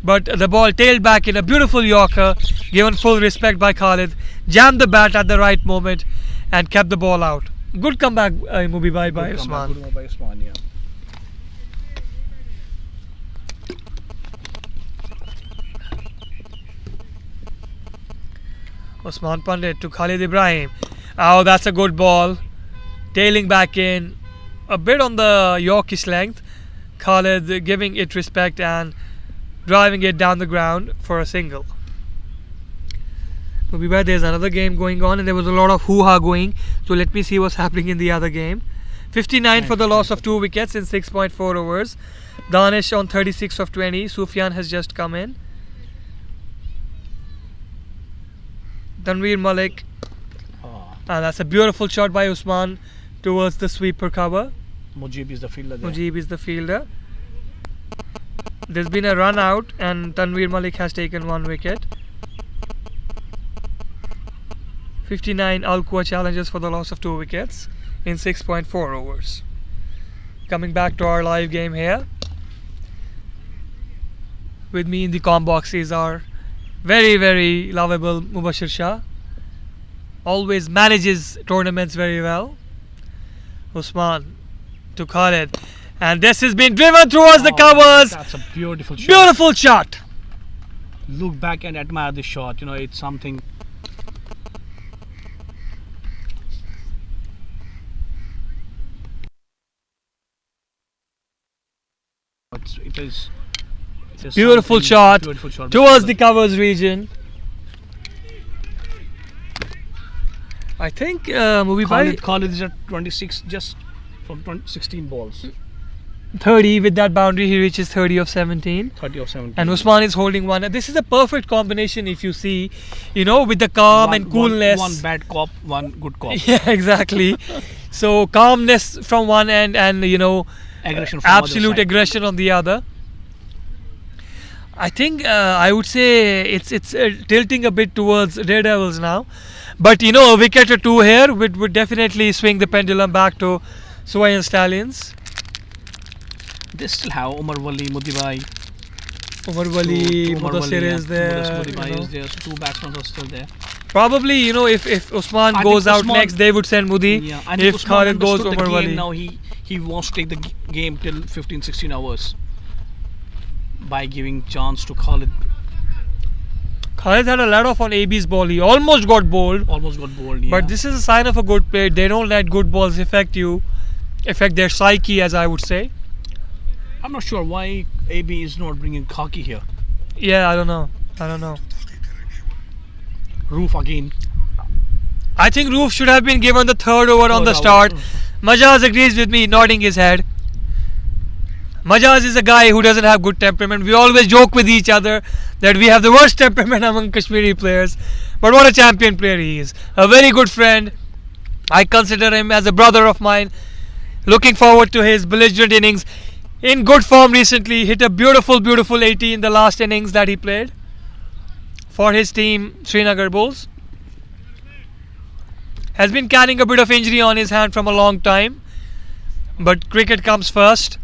but the ball tailed back in. A beautiful Yorker, given full respect by Khalid. Jammed the bat at the right moment and kept the ball out. Good comeback, Mubi by Good Usman. comeback, good move by Usman. Yeah. Usman Pandit to Khalid Ibrahim. Oh, that's a good ball. Tailing back in. A bit on the Yorkish length. Khalid giving it respect and driving it down the ground for a single. But there's another game going on and there was a lot of hoo-ha going. So let me see what's happening in the other game. 59 for the loss of 2 wickets in 6.4 overs. Danish on 36 of 20. Sufyan has just come in. Tanveer Malik. That's a beautiful shot by Usman towards the sweeper cover. Mujib is the fielder there. Mujib is the fielder. There's been a run out and Tanveer Malik has taken 1 wicket. 59 Al-Quwa challenges for the loss of 2 wickets in 6.4 overs. Coming back to our live game here. With me in the comm boxes are very, very lovable Mubashir Shah. Always manages tournaments very well. Usman to Khalid. And this has been driven towards the covers. That's a beautiful shot. Beautiful shot. Look back and admire this shot. You know, it's something. It is Beautiful something- shot beautiful shot towards the covers region. I think Movie Bhai Khalid is at 26 just from 16 balls. 30 with that boundary. He reaches 30 of 17. 30 of 17. And Usman is holding one. And this is a perfect combination if you see, with the calm and coolness. One bad cop, one good cop. Yeah, exactly. So calmness from one end and Aggression from absolute other side. aggression on the other. I think I would say it's tilting a bit towards Daredevils now. But a wicket or two here would definitely swing the pendulum back to SWEIHAN Stallions. They still have Umar Wali, Mudibai. Umar Wali, Umar Mudassir Wali, is there. Mudibai is there. So 2 batsmen are still there. Probably, if Usman I goes think out Usman- next, they would send Mudi. Yeah, I think If Usman Khalid goes understood the Umar game. Wali. Now he wants to take the game till 15-16 hours by giving chance to Khalid. Khalid had a let off on AB's ball. He almost got bowled. Almost got bowled. Yeah. But this is a sign of a good player. They don't let good balls affect their psyche, as I would say. I'm not sure why AB is not bringing Khaki here. Yeah, I don't know. Roof again. I think Roof should have been given the third over on the Third start. over. Majaz agrees with me, nodding his head. Majaz is a guy who doesn't have good temperament. We always joke with each other that we have the worst temperament among Kashmiri players. But what a champion player he is. A very good friend. I consider him as a brother of mine. Looking forward to his belligerent innings. In good form recently. Hit a beautiful 80 in the last innings that he played for his team, Srinagar Bulls. Has been carrying a bit of injury on his hand from a long time. But cricket comes first.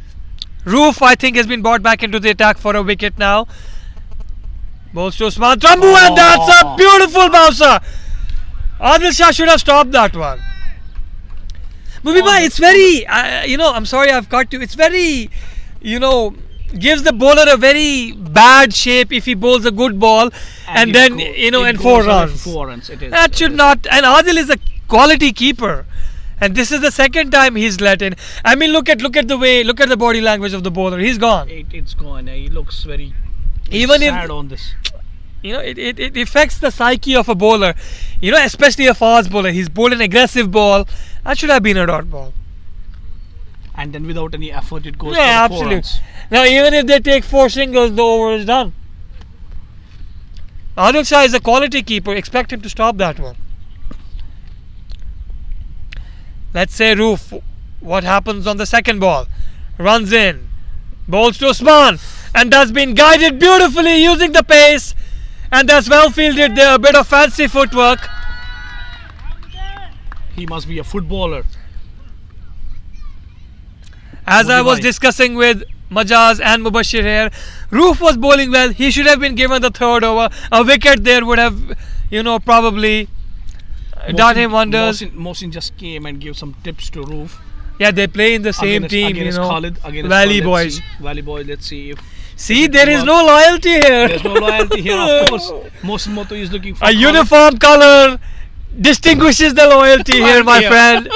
Roof, I think, has been brought back into the attack for a wicket now. Bowls to Usman Trambu, and that's a beautiful bouncer. Adil Shah should have stopped that one. Mubibha, it's very, I'm sorry I've cut you. It's very, gives the bowler a very bad shape if he bowls a good ball and then, and 4 runs. 4 runs. It is. That should not, and Adil is a quality keeper. And this is the second time he's let in. I mean, look at the body language of the bowler. He's gone. It's gone. He looks very Even sad if on this. it affects the psyche of a bowler. Especially a fast bowler. He's bowled an aggressive ball. That should have been a dot ball. And then without any effort, it goes Yeah, for the 4 absolutely. runs. Now, even if they take 4 singles, the over is done. Adil Shah is a quality keeper. Expect him to stop that one. Let's say Roof. What happens on the second ball? Runs in. Bowls to Usman. And that's been guided beautifully using the pace. And that's well fielded there. A bit of fancy footwork. He must be a footballer. As I was Modibai. discussing with Majaz and Mubashir here, Roof was bowling well. He should have been given the third over. A wicket there would have, probably done him wonders. Mohsin just came and gave some tips to Roof. Yeah, they play in the same team, Against Khalid, against Valley Khalid. boys. Valley boys, let's see if... See, there is no loyalty here. There's no loyalty here, of course. Mohsin Moto is looking for A Khalid. uniform color distinguishes the loyalty here, my Yeah. friend.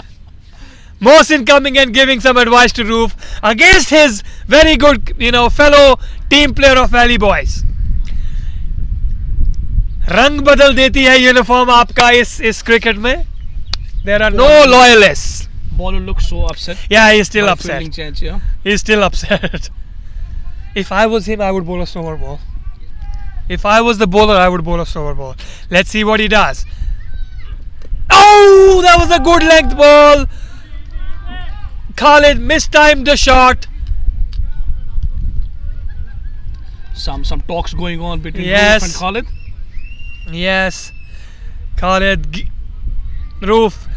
Mohsin coming and giving some advice to Roof against his very good, fellow team player of Valley Boys. रंग बदल देती है uniform आपका इस cricket में. There are no loyalists. Bowler looks so upset. Yeah, he's still by upset. fielding change, yeah. He's still upset. If I was him, I would bowl a slower ball. If I was the bowler, I would bowl a slower ball. Let's see what he does. Oh, that was a good length ball. Khalid mistimed the shot. Some talks going on between Yes. Roof and Khalid. Yes, Khalid, Roof,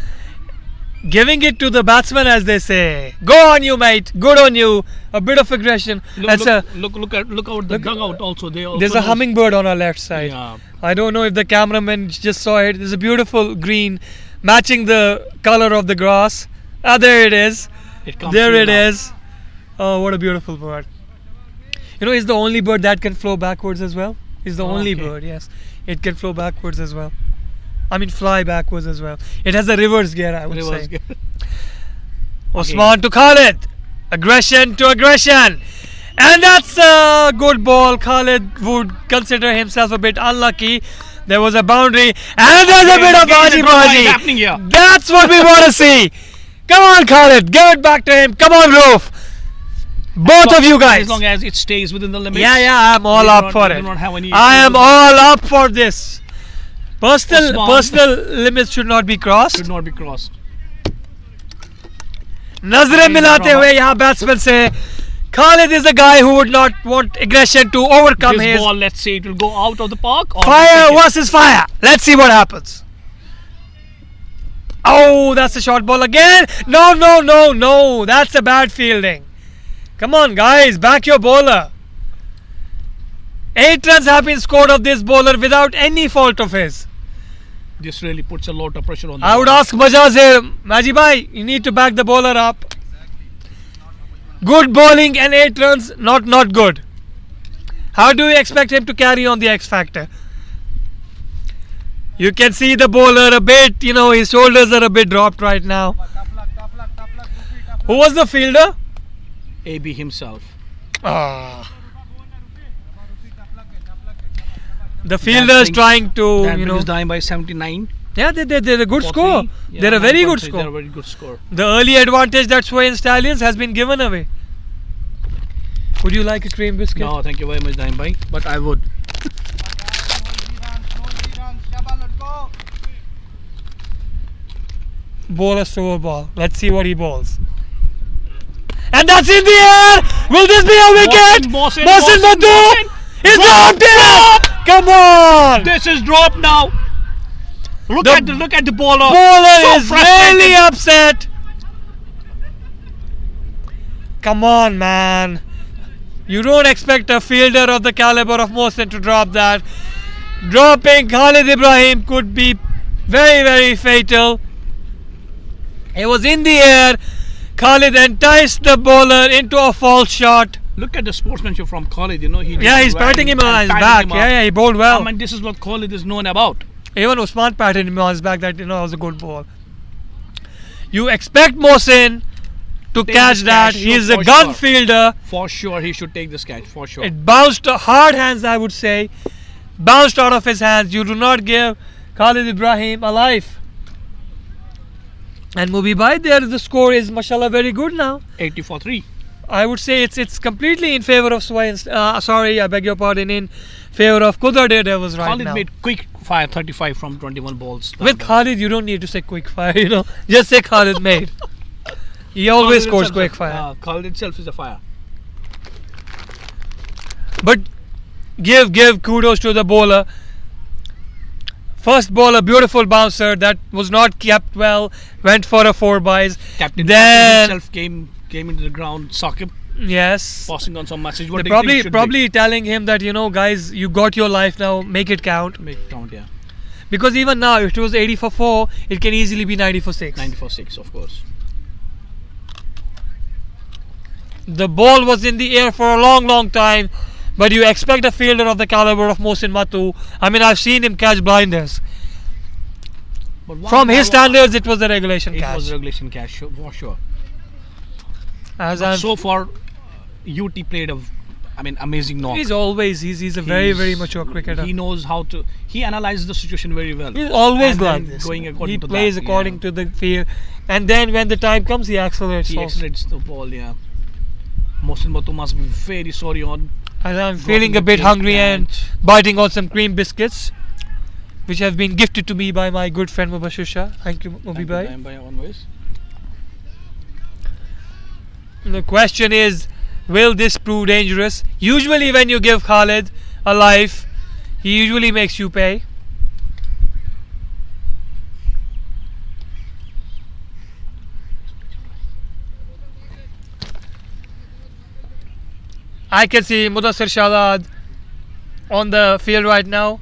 giving it to the batsman, as they say. Go on, you mate. Good on you. A bit of aggression. Look out the dugout also. There's a hummingbird on our left side. Yeah. I don't know if the cameraman just saw it. There's a beautiful green matching the color of the grass. Ah, there it is. It comes There through it now. is. Oh, what a beautiful bird. It's the only bird that can flow backwards as well. It's the only Okay. bird, yes. It can flow backwards as well. I mean, fly backwards as well. It has a reverse gear, I would Reverse say. gear. Osman to Khalid. Aggression to aggression. And that's a good ball. Khalid would consider himself a bit unlucky. There was a boundary, and there's a bit of Again, baji the drop line baji. happening here. That's what we want to see. Come on, Khalid, give it back to him. Come on, Roof. Both of you guys. As long as it stays within the limits. Yeah, I'm all we up do for not- we it. do not have any I issues am with all up for this. Personal Osman. limits should not be crossed. should not be crossed. नजरें मिलाते हुए यहाँ batsman से Khalid is a guy who would not want aggression to overcome This his ball, let's say it will go out of the park. Or fire we'll take it. versus fire. Let's see what happens. Oh, that's a short ball again. No. That's a bad fielding. Come on, guys, back your bowler. 8 runs have been scored of this bowler without any fault of his. This really puts a lot of pressure on the I would bowler. ask Majaz here, Maji bhai, you need to back the bowler up. Good bowling and 8 runs, not good. How do you expect him to carry on the X Factor? You can see the bowler a bit, his shoulders are a bit dropped right now. Who was the fielder? AB himself. Ah. The fielder is things- trying to, Dan is dying by 79. yeah, they're a good score. 40. Yeah, They're a very good 9.3, score. They're a very good score. The early advantage that SWEIHAN Stallions has been given away. Would you like a cream biscuit? No, thank you very much, Daim bhai. But I would. Bowl a slower ball. Let's see what he bowls. And that's in the air! Will this be a wicket? Mohsin, Matu is dropped it! Come on! This is dropped now. Look at the bowler. Bowler So is frustrated. really upset. Come on, man. You don't expect a fielder of the caliber of Mohsin to drop that. Dropping Khalid Ibrahim could be very fatal. It was in the air. Khalid enticed the bowler into a false shot. Look at the sportsmanship from Khalid. He Yeah, he's patting him on his back. Yeah, he bowled well. And this is what Khalid is known about. Even Usman patted him on his back that was a good ball. You expect Mohsin to Take catch this that. catch, He's sure, a for gun sure. fielder. For sure, he should take this catch. For sure. It bounced hard hands, I would say. Bounced out of his hands. You do not give Khalid Ibrahim a life. And Mubi bhai, there the score is mashallah very good now. 80 for 3. I would say it's completely in favor of SWEIHAN. Sorry, I beg your pardon. In favor of QUDRA Daredevils right Khalid now. made quick fire 35 from 21 balls. With Khalid, you don't need to say quick fire. Just say Khalid made. He always scores quick fire. Khalid itself is a fire. But give kudos to the bowler. First ball, a beautiful bouncer that was not kept well. Went for a 4 byes. Captain Then himself came into the ground. Saqib yes, passing on some message. What they're do you think should be? probably telling him that guys, you got your life now. Make it count. Make it count, yeah. Because even now, if it was 80 for 4, it can easily be 90 for 6. 90 for 6, of course. The ball was in the air for a long time. But you expect a fielder of the caliber of Mohsin Matu. I mean, I've seen him catch blinders. But one From his ball- standards, it was a regulation it catch. was a regulation catch, for sure. As I'm, So far, UT played amazing knock. he's a very mature cricketer. He knows how to. He analyzes the situation very well. He's always And like then this. Going according He to plays that, according to the field, and then when the time comes, he accelerates. He also. accelerates the ball. Yeah. Mohsin Matu must be very sorry on. As I'm dropping feeling the a bit big hungry and catch. biting on some cream biscuits, which have been gifted to me by my good friend Mubashir Shah. Thank you, Mubi bhai. Time by always. The question is, will this prove dangerous? Usually, when you give Khalid a life, he usually makes you pay. I can see Mudassir Shahzad on the field right now.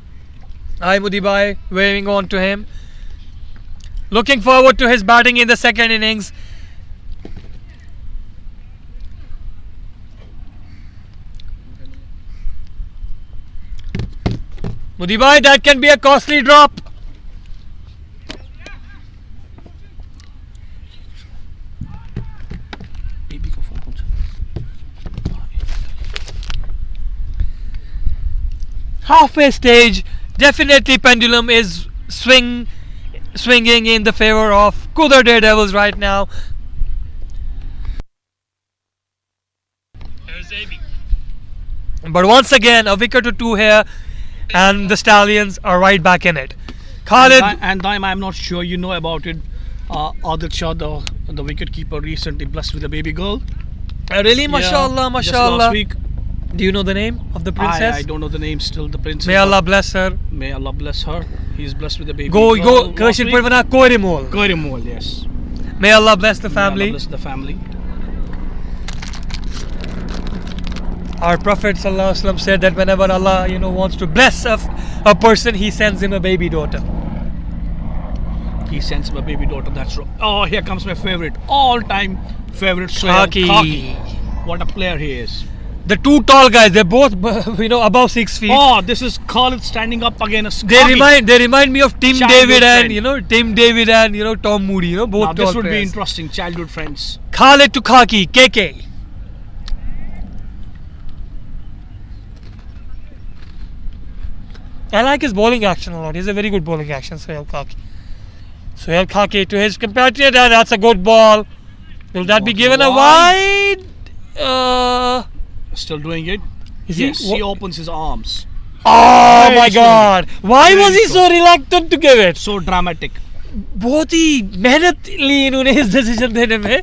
Hi Mudi bhai, waving on to him. Looking forward to his batting in the second innings. Mudi bhai, that can be a costly drop. Halfway stage, definitely pendulum is swinging in the favor of QUDRA Daredevils right now. But once again, a wicket or two here, and the Stallions are right back in it. Khalid, And Daim, I'm not sure you know about it. Adil Shah, the wicket keeper, recently blessed with a baby girl. really, mashallah, Just mashallah. last week. Do you know the name of the princess? I don't know the name still. The princess. May Allah bless her. May Allah bless her. He's blessed with a baby Go, girl. Krishna Parvana Korimol. Korimol, yes. May Allah bless the May family. Allah bless the family. Our Prophet ﷺ said that whenever Allah, wants to bless a person, He sends him a baby daughter. He sends him a baby daughter. That's right. Oh, here comes my favorite, all-time favorite, Khaki. Khaki. What a player he is. The two tall guys, they're both, above 6 feet. Oh, this is Khalid standing up against They remind me of Tim Childhood David friend. and Tom Moody. Both Now, tall this would be players. interesting. Childhood friends. Khalid to Khaki, KK. I like his bowling action a lot. He's a very good bowling action, Sohail Khaki. Sohail Khaki to his compatriot, and that's a good ball. Will that be given a wide? Still doing it. Is Yes, he? he opens his arms. Oh Very my slow. God! Why Very was he slow. so reluctant to give it? So dramatic. बहुत ही मेहनत ली इन्होंने इस decision देने में.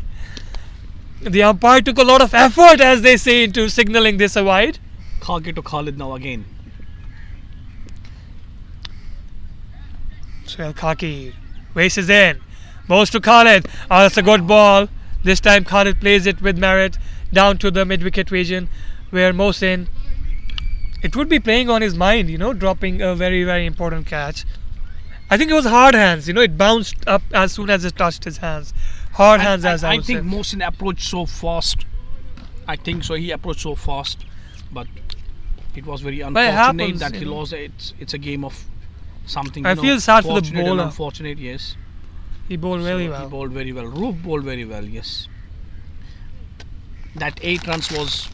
The umpire took a lot of effort, as they say, into signaling this a wide. Khaki to Khalid now again. Sohail Khaki races in, bowls to Khalid. Oh, that's a good ball. This time Khalid plays it with merit down to the mid-wicket region, where Mohsin, it would be playing on his mind, dropping a very, very important catch. I think it was hard hands, it bounced up as soon as it touched his hands. Hard hands, as I would think say. Mohsin approached so fast. I think so. He approached so fast, but it was very But it unfortunate happens, that he lost. It's a game of something. I feel sad for the fortunate and bowler. Unfortunate, yes. He bowled really He well. bowled very well. Roof bowled very well. Yes. That 8 runs was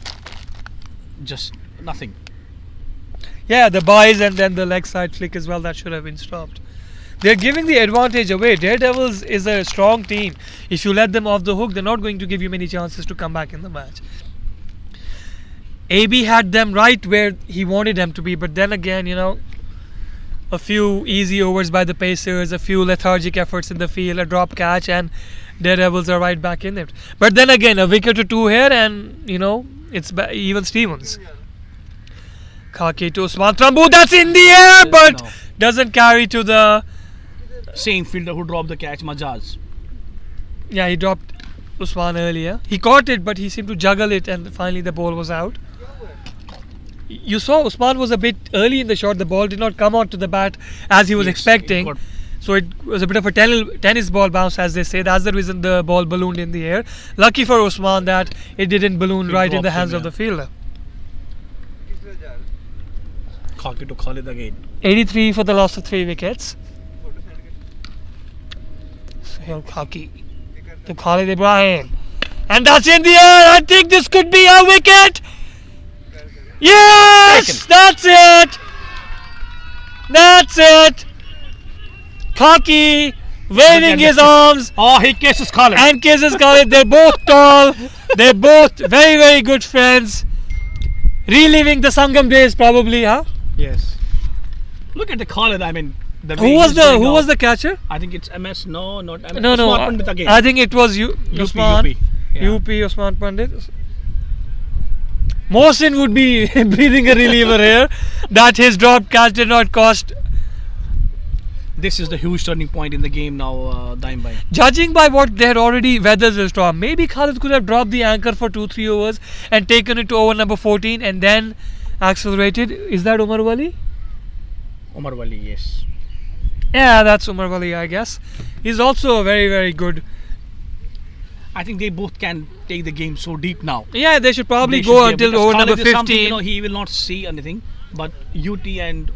just nothing. Yeah, the buys and then the leg side flick as well, that should have been stopped. They're giving the advantage away. Daredevils is a strong team. If you let them off the hook, they're not going to give you many chances to come back in the match. AB had them right where he wanted them to be, but then again, a few easy overs by the Pacers, a few lethargic efforts in the field, a drop catch, and Daredevils are right back in it. But then again, a wicket or two here, and it's even Stevens. Khaki to Usman Trambu, that's in the air, but No. doesn't carry to the. Same fielder who dropped the catch, Majaz. Yeah, he dropped Usman earlier. He caught it, but he seemed to juggle it, and finally the ball was out. You saw Usman was a bit early in the shot. The ball did not come onto the bat as he was Yes, expecting. it got- So it was a bit of a tennis ball bounce, as they say. That's the reason the ball ballooned in the air. Lucky for Usman that it didn't balloon It right in the dropped hands him, of the fielder. Khaki to Khalid again. 83 for the loss of 3 wickets. Sohail Khaki to Khalid Ibrahim. And that's in the air. I think this could be a wicket. Yes! Taken. That's it! That's it! Khaki waving at his this. arms Oh, he kisses Khalid. and kisses Khalid. They're both tall. They're both very, very good friends. Reliving the Sangam days, probably, huh? Yes. Look at the Khalid. I mean, the way Who was he's going the out. catcher? I think it's MS. No, not MS. No, Usman no. Pandit again. I think it was Usman. UP. Yeah. UP Usman Pandit. Mohsin would be breathing a reliever here that his drop catch did not cost. This is the huge turning point in the game now, Daim Bhai. Judging by what they had already weathered the storm, maybe Khalid could have dropped the anchor for 2-3 overs and taken it to over number 14 and then accelerated. Is that Umar Wali? Omar Wali, yes. Yeah, that's Umar Wali, I guess. He's also a very, very good. I think they both can take the game so deep now. Yeah, they should probably They should go be- until because over Khalid number is something, 15. he will not see anything. But UT and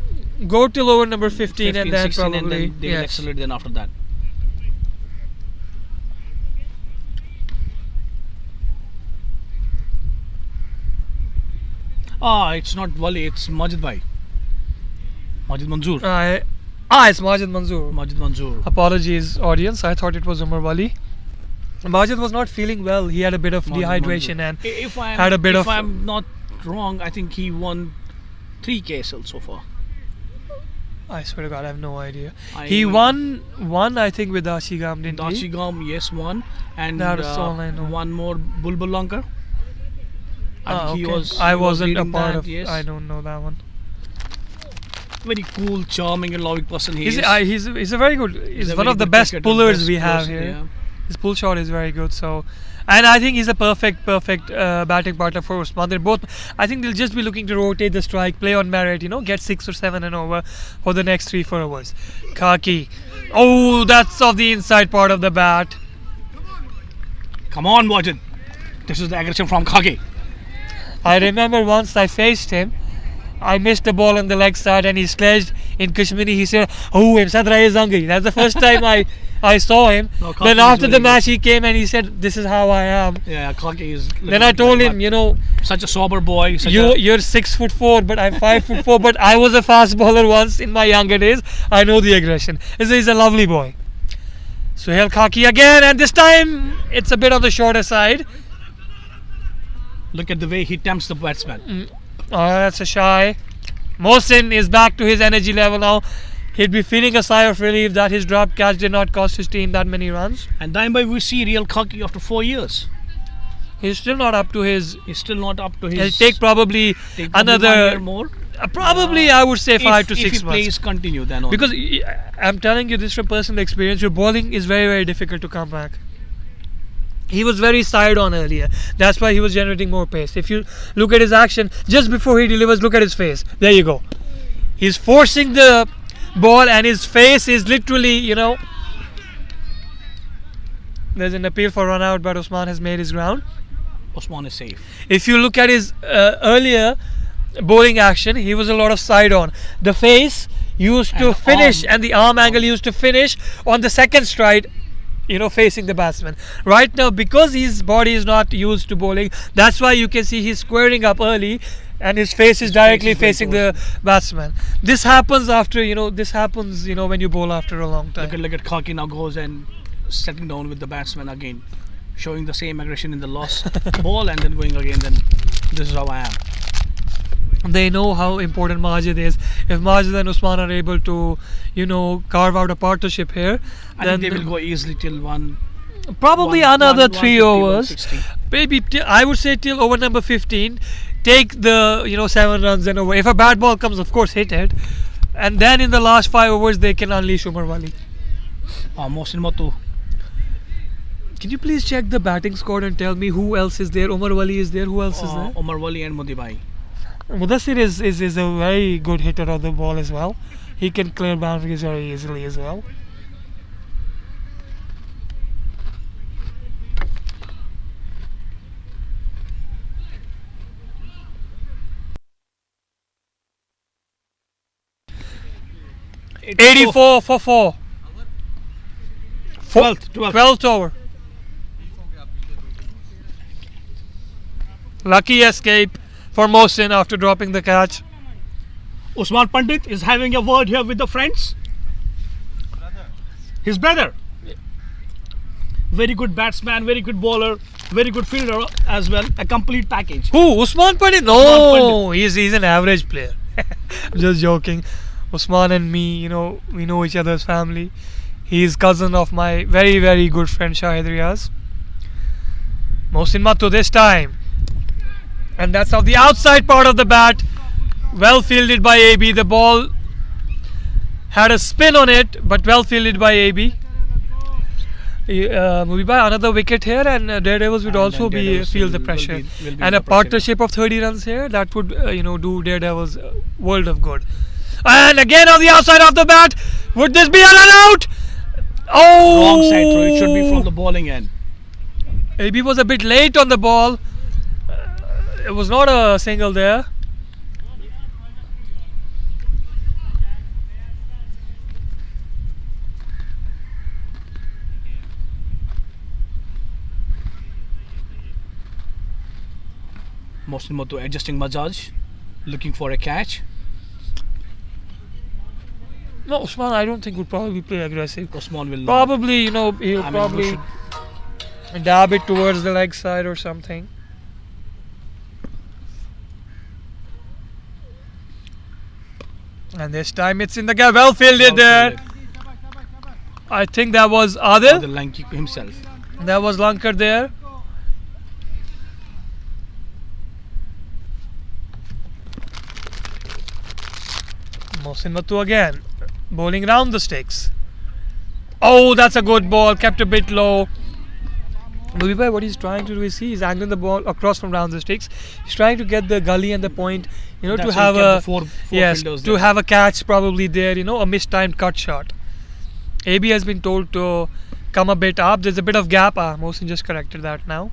Go till over number 15, 15, and then 16 probably. and then they will yes. accelerate then after that. It's not Wali, it's Majid Bhai. Majid Manzoor. It's Majid Manzoor. Majid Manzoor. Apologies, audience. I thought it was Umar Wali. Majid was not feeling well. He had a bit of Majid dehydration Manzoor. and If I'm, had a bit if of. I'm not wrong, I think he won 3 KSL so far. I swear to God, I have no idea. I- He won one, I think, with Dashigam, didn't he? Dachigam, yes, one. And That is all I know. one more Bulbul Lankar. I think he was. I he was wasn't a leading part that, of. Yes. I don't know that one. Very cool, charming, and loving person he is. He's a very good. He's a one very of the good best cricketer, pullers best we have person, here. yeah. His pull shot is very good. So, and I think he's a perfect batting partner for Usman. They're both. I think they'll just be looking to rotate the strike, play on merit. Get 6 or 7 and over for the next 3-4 overs. Khaki. Oh, that's off the inside part of the bat. Come on, Majid. This is the aggression from Khaki. I remember once I faced him. I missed the ball on the leg side and he sledged in Kashmiri. He said, "Oh, I'm Sadrai Zangi." That's the first time I saw him. No, Khaki Then is after very the good. match, he came and he said, "This is how I am." Yeah, Khaki is. Then I told him, such a sober boy. you're 6'4", but I'm 5'4", but I was a fast bowler once in my younger days. I know the aggression. He's a lovely boy. Suhail Khaki again, and this time it's a bit on the shorter side. Look at the way he tempts the batsman. Oh, that's a shy. Mohsin is back to his energy level now. He'd be feeling a sigh of relief that his drop catch did not cost his team that many runs. And then by we see real Khaki after 4 years. He's still not up to his. He's still not up to his. He'll take probably take another. 1 year more. Probably I would say 5 to 6 If he months. plays continue, then only. Because I'm telling you this from personal experience, your bowling is very, very difficult to come back. He was very side on earlier. That's why he was generating more pace. If you look at his action, just before he delivers, look at his face. There you go. He's forcing the ball and his face is literally, There's an appeal for run out, but Usman has made his ground. Usman is safe. If you look at his earlier bowling action, he was a lot of side on. The face used to And finish arm. and the arm angle used to finish on the second stride, facing the batsman. Right now, because his body is not used to bowling, that's why you can see he's squaring up early and his face is directly is very facing the batsman. This happens after, when you bowl after a long time. Look at Khaki now goes and settling down with the batsman again, showing the same aggression in the lost ball and then going again. Then this is how I am. They know how important Majid is. If Majid and Usman are able to, carve out a partnership here, I then think they will go easily till probably one- another 150, 3 overs. 160. Maybe I would say till over number 15. Take the 7 runs and over. If a bad ball comes, of course, hit it, and then in the last 5 overs they can unleash Umar Wali. Mohsin Matu. Can you please check the batting squad and tell me who else is there? Umar Wali is there. Who else is there? Omar Wali and Modibai. Mudassir is a very good hitter of the ball as well. He can clear boundaries very easily as well. It's 84 for 4. 12th over. Lucky escape for Mohsin after dropping the catch. Usman Pandit is having a word here with the friends. His brother. Very good batsman, very good bowler, very good fielder as well. A complete package. Who? Usman Pandit? No, Usman he's an average player. I'm just joking. Usman and me, we know each other's family. He is cousin of my very, very good friend Shahid Riaz. Mohsin Matu this time. And that's off the outside part of the bat. Well fielded by AB. The ball had a spin on it, but well fielded by AB. Mubibai, another wicket here, and Daredevils would And also then be Daredevils feel the will pressure. be And under a pressure. partnership of 30 runs here, that would do Daredevils world of good. And again on the outside of the bat, would this be a run out? Oh! Wrong side throw. It should be from the bowling end. AB was a bit late on the ball. It was not a single there. Mohsin Matu adjusting Majaj, looking for a catch. No, Usman, I don't think would probably play aggressive. Osman will not. Probably, you know, he'll I mean, probably we dab it towards the leg side or something. And this time it's in the gap. Well fielded there. I think that was The Adil. Lanky himself. That was Lankar there. Mohsin Matu again. Bowling round the sticks. Oh, that's a good ball. Kept a bit low. Mubibhai, what he's trying to do is he's angling the ball across from round the sticks. He's trying to get the gully and the point, you know, That's to why he have kept a the four yes, fielders to there. have a catch probably there, you know, a mistimed cut shot. AB has been told to come a bit up. There's a bit of gap. Mohsin just corrected that now.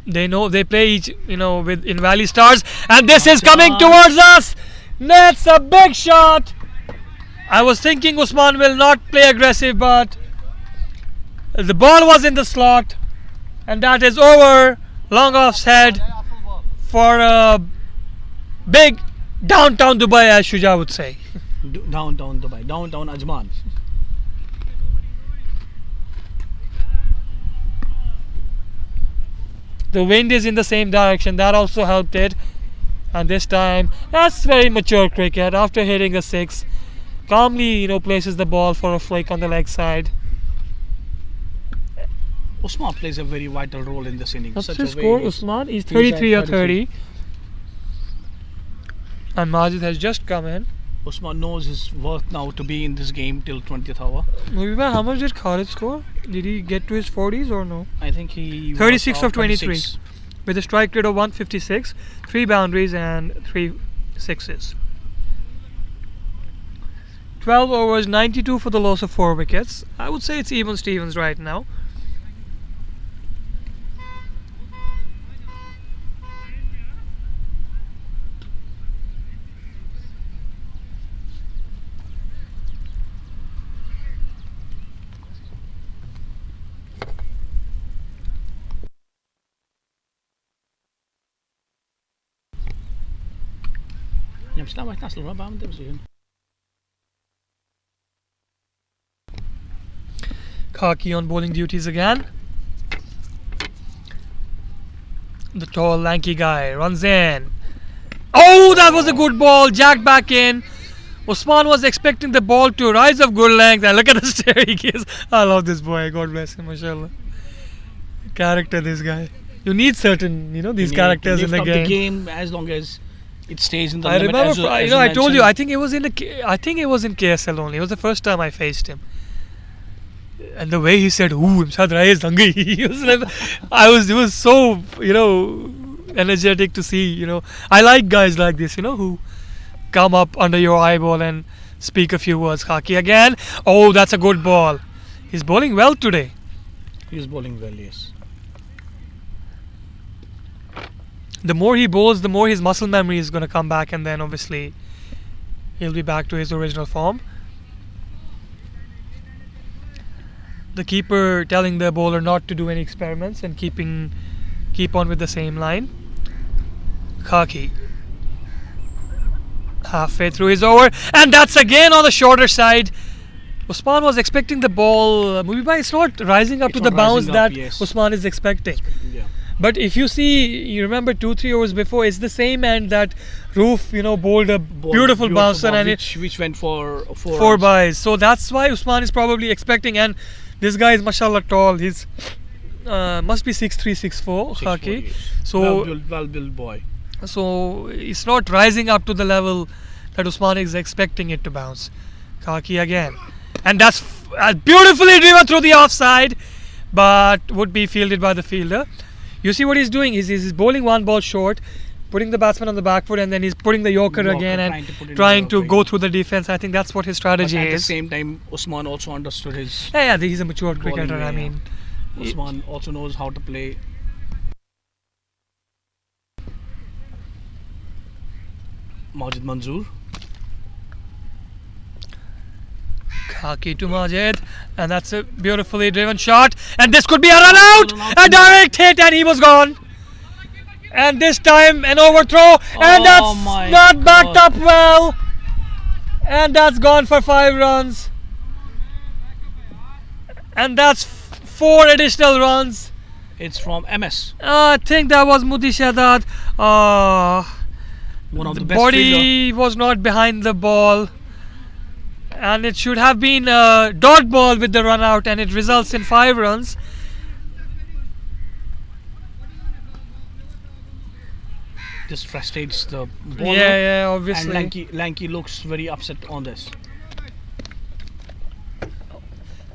They know they play each, you know, with in Valley Stars, and this is coming towards us. That's a big shot. I was thinking Usman will not play aggressive, but the ball was in the slot, and that is over. Long offside for a big downtown Dubai, as Shuja would say. Downtown Dubai, downtown Ajman. The wind is in the same direction. That also helped it. And this time, that's very mature cricket. After hitting a six, calmly, you know, places the ball for a flick on the leg side. Usman plays a very vital role in this innings. What's Such his a way score, he's- Usman? He's at 33 or 33. 30. And Majid has just come in. Usman knows his worth now to be in this game till 20th hour. Mubibhai, how much did Khalid score? Did he get to his 40s or no? I think he 36 was of 23. 26. With a strike rate of 156, 3 boundaries and 3 sixes. 12 overs, 92 for the loss of 4 wickets. I would say it's even Stevens right now. Ja, myślałem, jak nas lubią, mam tym zin. Khaki on bowling duties again. The tall, lanky guy runs in. Oh, that was a good ball. Jacked back in. Usman was expecting the ball to rise of good length, and look at the stare he gives. I love this boy. God bless him, mashallah. Character, this guy. You need certain, you know, these You need characters to in lift the up game. as long as it stays in the I limit. remember, as you- as you know, I told you. mentioned. I think it was in I think it was in KSL only. It was the first time I faced him. And the way he said, "Ooh, Imshad Rai is hungry," he was like, it was so, you know, energetic to see. You know, I like guys like this, you know, who come up under your eyeball and speak a few words. Khaki again. Oh, that's a good ball. He's bowling well today. He's bowling well, yes. The more he bowls, the more his muscle memory is going to come back, and then obviously he'll be back to his original form. The keeper telling the bowler not to do any experiments and keep on with the same line. Khaki halfway through his over, and that's again on the shorter side. Usman was expecting the ball. Mubibhai, it's not rising up It's to the not bounce rising up, that yes. Usman is expecting. Yeah. But if you see, you remember 2-3 overs before, it's the same end that Roof, you know, bowled a beautiful bouncer ball, and which went for four buys. So that's why Usman is probably expecting. And this guy is mashallah tall. He's must be 6'3", 6'4", Khaki. So well built boy. so it's not rising up to the level that Usman is expecting it to bounce. Khaki again, and that's beautifully driven through the offside, but would be fielded by the fielder. You see what he's doing? He's bowling one ball short, putting the batsman on the back foot, and then he's putting the Yorker again and trying to go through the defense. I think that's what his strategy But at the is. same time, Usman also understood his Yeah, he's a mature bowling cricketer. way, I yeah. mean, Usman also knows how to play. Majid Manzoor. Khaki to Majid, and that's a beautifully driven shot. And this could be a run out, a direct hit, and he was gone. And this time an overthrow, and Oh that's my not backed God. up well. And that's gone for 5 runs. And that's 4 additional runs. It's from MS. I think that was Mudi Shahzad. One of The the best fielder. body was not behind the ball. And it should have been a dot ball with the run out, and it results in 5 runs. This frustrates the bowler. Yeah, And obviously. Lanky looks very upset on this.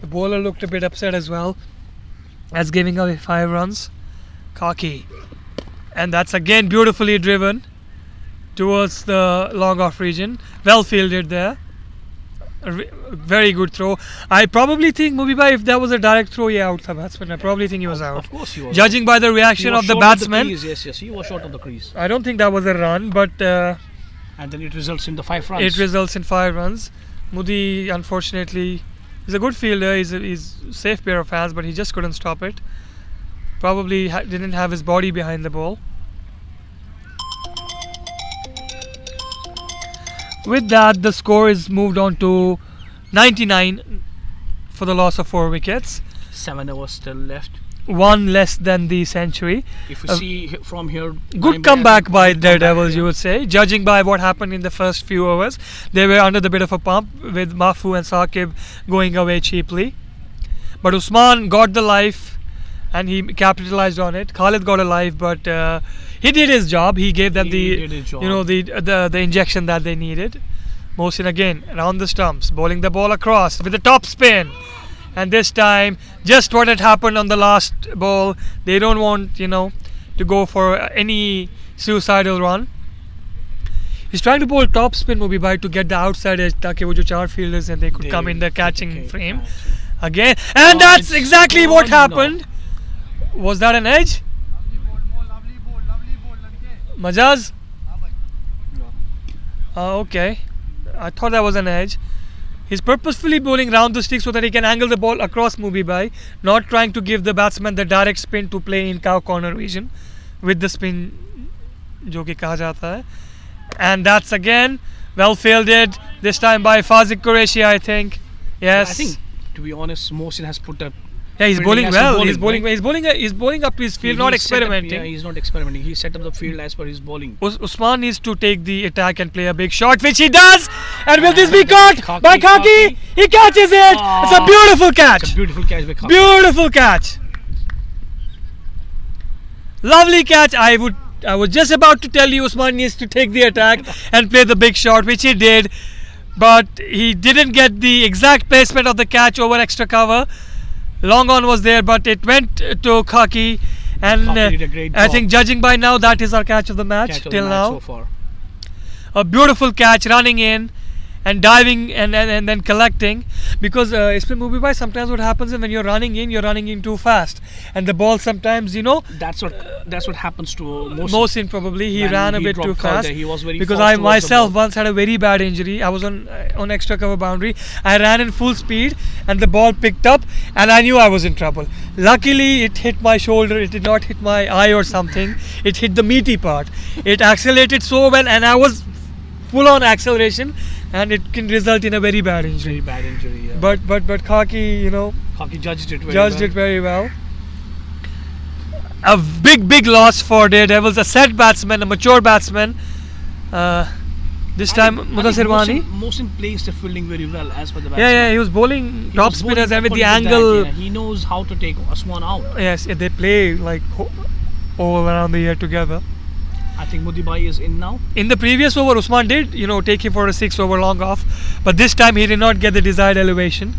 The bowler looked a bit upset as well, as giving away 5 runs. Cocky. And that's again beautifully driven towards the long off region. Well fielded there. Very good throw. I probably think Mubibhai, if that was a direct throw, out the batsman. I probably think he was out. Of course he was. Judging by the He reaction was of the short batsman, crease, yes, he was short of the crease. I don't think that was a run, but And then it results in the 5 runs. it results in 5 runs. Mudi, unfortunately, is a good fielder. He's a safe pair of hands, but he just couldn't stop it. Probably didn't have his body behind the ball. With that, the score is moved on to 99 for the loss of 4 wickets. 7 overs still left. 1 less than the century. If you see from here, Good comeback by Daredevils, you would say. Judging by what happened in the first few overs, they were under the bit of a pump with Mahfu and Saqib going away cheaply. But Usman got the life and he capitalized on it. Khalid got a life, but he did his job. He gave them He did his job. the injection that they needed. Mohsin again around the stumps, bowling the ball across with a top spin. And this time, just what had happened on the last ball, they don't want, to go for any suicidal run. He's trying to bowl top spin Mubibhai to get the outside edge, ताकि वो जो 4 fielders and they could come in the catching frame again. And that's it's exactly what gone now. happened. Was that an edge? Majaz? Okay. I thought that was an edge. He's purposefully bowling round the stick so that he can angle the ball across Mubibhai, not trying to give the batsman the direct spin to play in cow corner region with the spin जो कि कहा जाता है. And that's again well fielded, this time by Fazik Qureshi, I think. Yes. I think, to be honest, Mohsin has put a. Yeah, he's fielding bowling as well. bowling, He's bowling. right? He's bowling up to his field, not He set up- experimenting. he's not experimenting. He set up the field as per his bowling. Usman needs to take the attack and play a big shot, which he does. And will this be caught Khaki, by Khaki? Khaki. He catches it. It's a beautiful catch. It's a beautiful catch by Khaki. Beautiful catch. Lovely catch. I was just about to tell you Usman needs to take the attack and play the big shot, which he did. But he didn't get the exact placement of the catch over extra cover. Long on was there, but it went to Khaki. And Khaki did a great I job. think judging by now, that is our catch of the match Catch of the till match now. so far. A beautiful catch, running in and diving and then collecting, because इसमें Mubibhai sometimes what happens is when you're running in too fast, and the ball sometimes That's what happens to Mohsin probably he When ran a he bit too dropped Khalid, fast, he was very because fast I towards the myself ball. once had a very bad injury. I was on extra cover boundary. I ran in full speed and the ball picked up and I knew I was in trouble. Luckily it hit my shoulder, it did not hit my eye or something. It hit the meaty part. It accelerated so well and I was full on acceleration, and it can result in a very bad injury. Very bad injury. Yeah. But Khaki, Khaki judged it very judged well. it very well. A big loss for Daredevils. A set batsman, a mature batsman. This time Mudassir Wani. Mohsin plays the fielding very well as per the batsman. Yeah, he was bowling He top was bowling spinners and with the according to angle. that, yeah. He knows how to take Usman out. Yes, they play like all around the year together. I think Mubibhai is in now. In the previous over, Usman did, take him for a 6 over long off, but this time he did not get the desired elevation,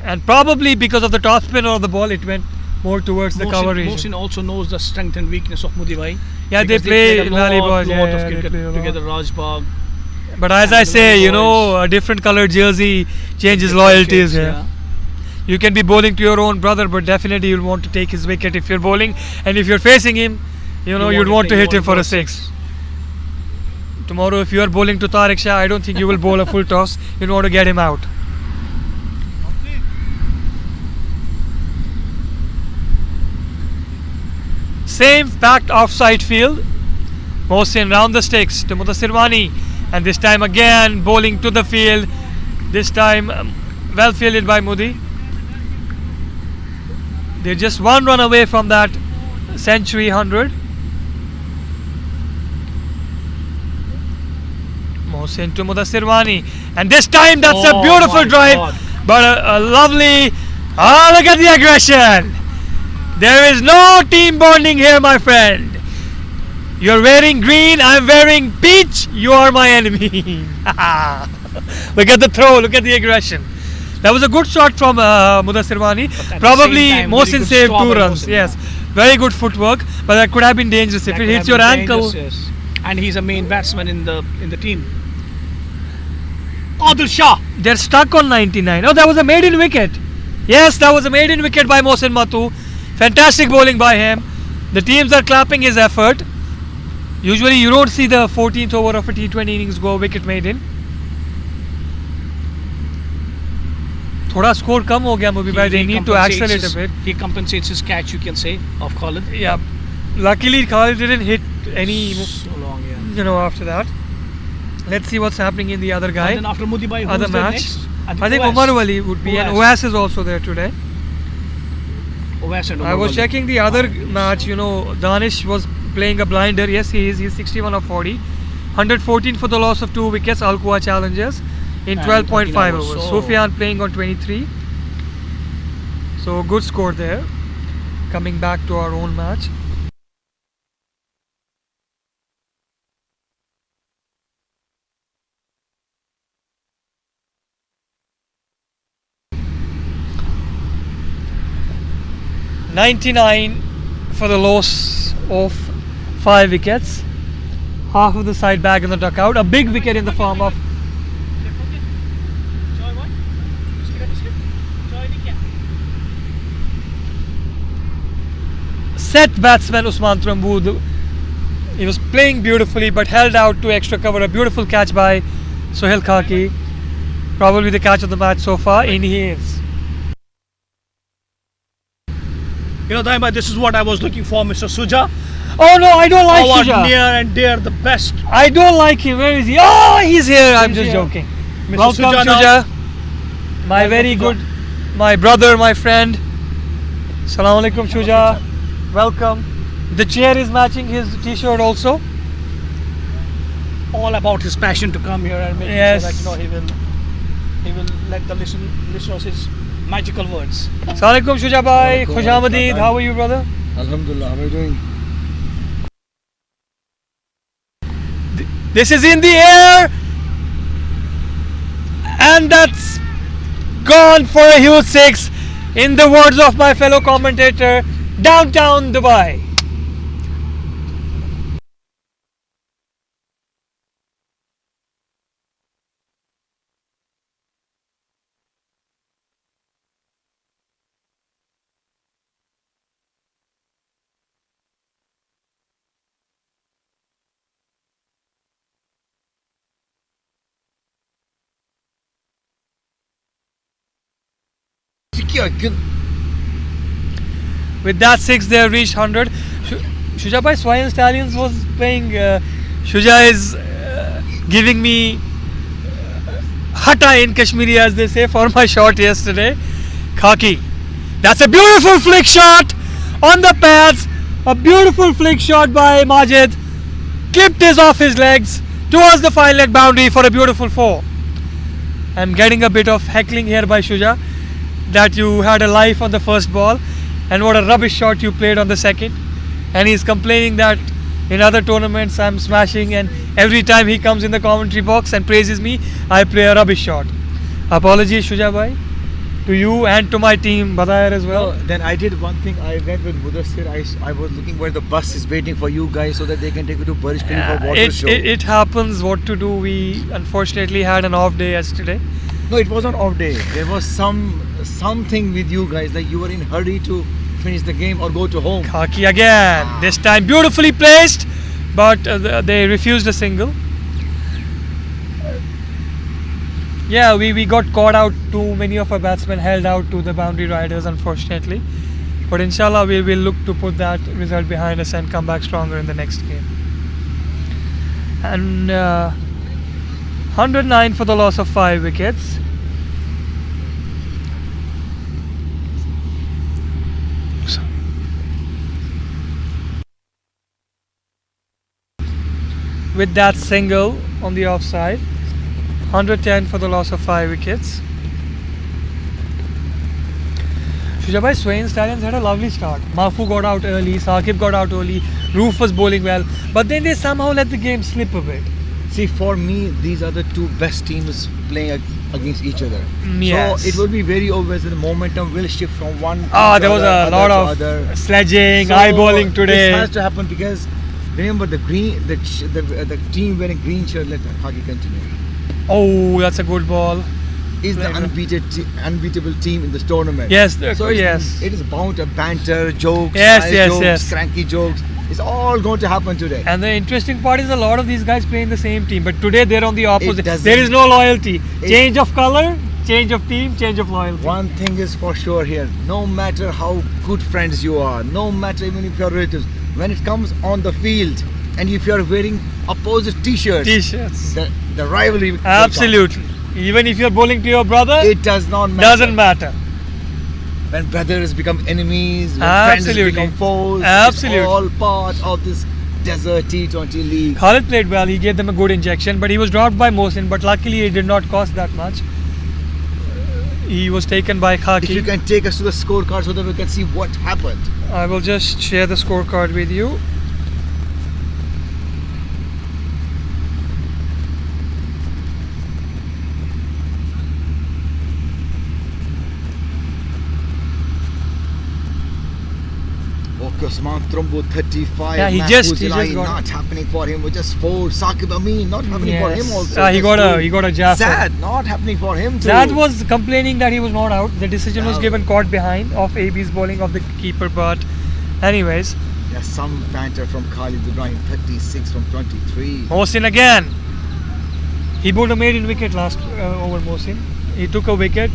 and probably because of the top spin of the ball, it went more towards the cover region. Mohsin also knows the strength and weakness of Mubibhai. Yeah, they because play played a lot volleyball, yeah, of they cricket play a lot. together. Rajbagh. But as I And say, boys. a different colored jersey changes different loyalties. shapes, Yeah. You can be bowling to your own brother, but definitely you'll want to take his wicket if you're bowling, and if you're facing him, you'd want to hit him for a 6. Tomorrow, if you are bowling to Tariq Shah, I don't think you will bowl a full toss. You want to get him out. Same packed offside field. Mohsin round the sticks to Mudassir, and this time again bowling to the field. This time well fielded by Mudi. They're just one run away from that century 100. Mohsin to Mudassir, and this time that's a beautiful drive, God. but a lovely. Ah, look at the aggression! There is no team bonding here, my friend. You're wearing green, I'm wearing peach. You are my enemy. Look at the throw. Look at the aggression. That was a good shot from Mudassir. Probably Mohsin saved 2 runs. Yes, very good footwork, but that could have been dangerous if it hits your ankle. Yes. And he's a main batsman in the team. Adil Shah. They're stuck on 99. Oh, that was a maiden wicket. Yes, that was a maiden wicket by Mohsin Matu. Fantastic bowling by him. The teams are clapping his effort. Usually you don't see the 14th over of a T20 innings go wicket maiden. Thoda score kam ho gaya Mubi bhai. They need to accelerate a bit. He compensates his catch, you can say, of Khalid. Yeah. Luckily Khalid didn't hit any, So long, yeah. after that. Let's see what's happening in the other guy. And then after Mudi bhai, Other who's there match. next? I think Umar Wali would be, and Oas is also there today. Owas and I Umar was Wali. checking the other match, Danish was playing a blinder. Yes, he is. He's 61 of 40. 114 for the loss of 2 wickets, Al-Quwa challenges in And 12.5 39 overs. so- Sufyan playing on 23. So good score there. Coming back to our own match. .99 for the loss of 5 wickets. Half of the side bag in the dugout. A big wicket in the form of set batsman Usman Trambood. He was playing beautifully but held out to extra cover. A beautiful catch by Sohail Khaki. Probably the catch of the match so far. In he is. Daima, this is what I was looking for, Mr. Suja. Oh no, I don't like Our Shuja. near and dear, the best. I don't like him. Where is he? Oh, he's here. I'm just here. joking. Mr. Welcome, Suja now. Shuja. My Welcome, very Shuja. good, my brother, my friend. Assalamu alaikum, Shuja. Welcome. The chair is matching his t-shirt also. All about his passion to come here and make Yes. sure that he will let the listeners his magical words. Assalamu alaikum, Shuja bhai. Khush Ahmadid. How are you, brother? Alhamdulillah, how are you doing? This is in the air, and that's gone for a huge 6. In the words of my fellow commentator, downtown Dubai. With that 6, they have reached 100. Shuja bhai, SWEIHAN Stallions was playing. Shuja is giving me hata in Kashmiri, as they say, for my shot yesterday. Khaki. That's a beautiful flick shot on the pads. A beautiful flick shot by Majid. Clipped his off his legs towards the fine leg boundary for a beautiful 4. I'm getting a bit of heckling here by Shuja that you had a life on the first ball and what a rubbish shot you played on the second. And he's complaining that in other tournaments I'm smashing, and every time he comes in the commentary box and praises me, I play a rubbish shot. Apologies, Shuja bhai, to you and to my team, Badayar as well. Then I did one thing. I went with Mudassir. I was looking where the bus is waiting for you guys so that they can take you to Burj Khalifa water show. It happens. What to do? We unfortunately had an off day yesterday. No, it was not off day. There was something with you guys, like you were in hurry to finish the game or go to home. Khaki again. This time beautifully placed, but they refused a single. Yeah, we got caught out. Too many of our batsmen held out to the boundary riders, unfortunately. But inshallah, we will look to put that result behind us and come back stronger in the next game. And 109 for the loss of 5 wickets. With that single on the offside, 110 for the loss of 5 wickets. Shujabai, Swain Stallions had a lovely start. Mafu got out early, Saqib got out early, Roof was bowling well, but then they somehow let the game slip a bit. See, for me, these are the two best teams playing against each other. Yes. So it will be very obvious that the momentum will shift from one. There was a lot of sledging, eyeballing today. This has to happen because remember the team wearing green shirt. Let Hockey continue. Oh, that's a good ball. Is the unbeatable team in this tournament. Yes, So yes. it is bound to banter, jokes, Yes, nice yes, jokes, yes. cranky jokes. It's all going to happen today. And the interesting part is a lot of these guys play in the same team, but today they're on the opposite. doesn't- There is no loyalty. Change of color, change of team, change of loyalty. One thing is for sure here, no matter how good friends you are, no matter even if you're relatives, when it comes on the field and if you're wearing opposite t-shirts, T-shirts. the rivalry will come. Absolutely. Even if you're bowling to your brother, It does not matter. doesn't matter. When brothers become enemies, when Absolutely. friends become foes, Absolutely. it's all part of this desert T20 league. Khalid played well, he gave them a good injection, but he was dropped by Mohsin, but luckily it did not cost that much. He was taken by If you Khaki. can take us to the scorecard so that we can see what happened. I will just share the scorecard with you. Okay, Usman Trumbo 35. Yeah, he Mahfouz just Ilahi, got- not happening for him. With just 4. Saqib Amin not happening for him Yes. also. He Just got a Jaffa. Sad, not happening for him too. Zad was complaining that he was not out. The decision was No. given caught behind of AB's bowling of the keeper, but anyways, There's some banter from Khalid Ibrahim 36 from 23. Mohsin again. He bowled a maiden wicket last over Mohsin. He took a wicket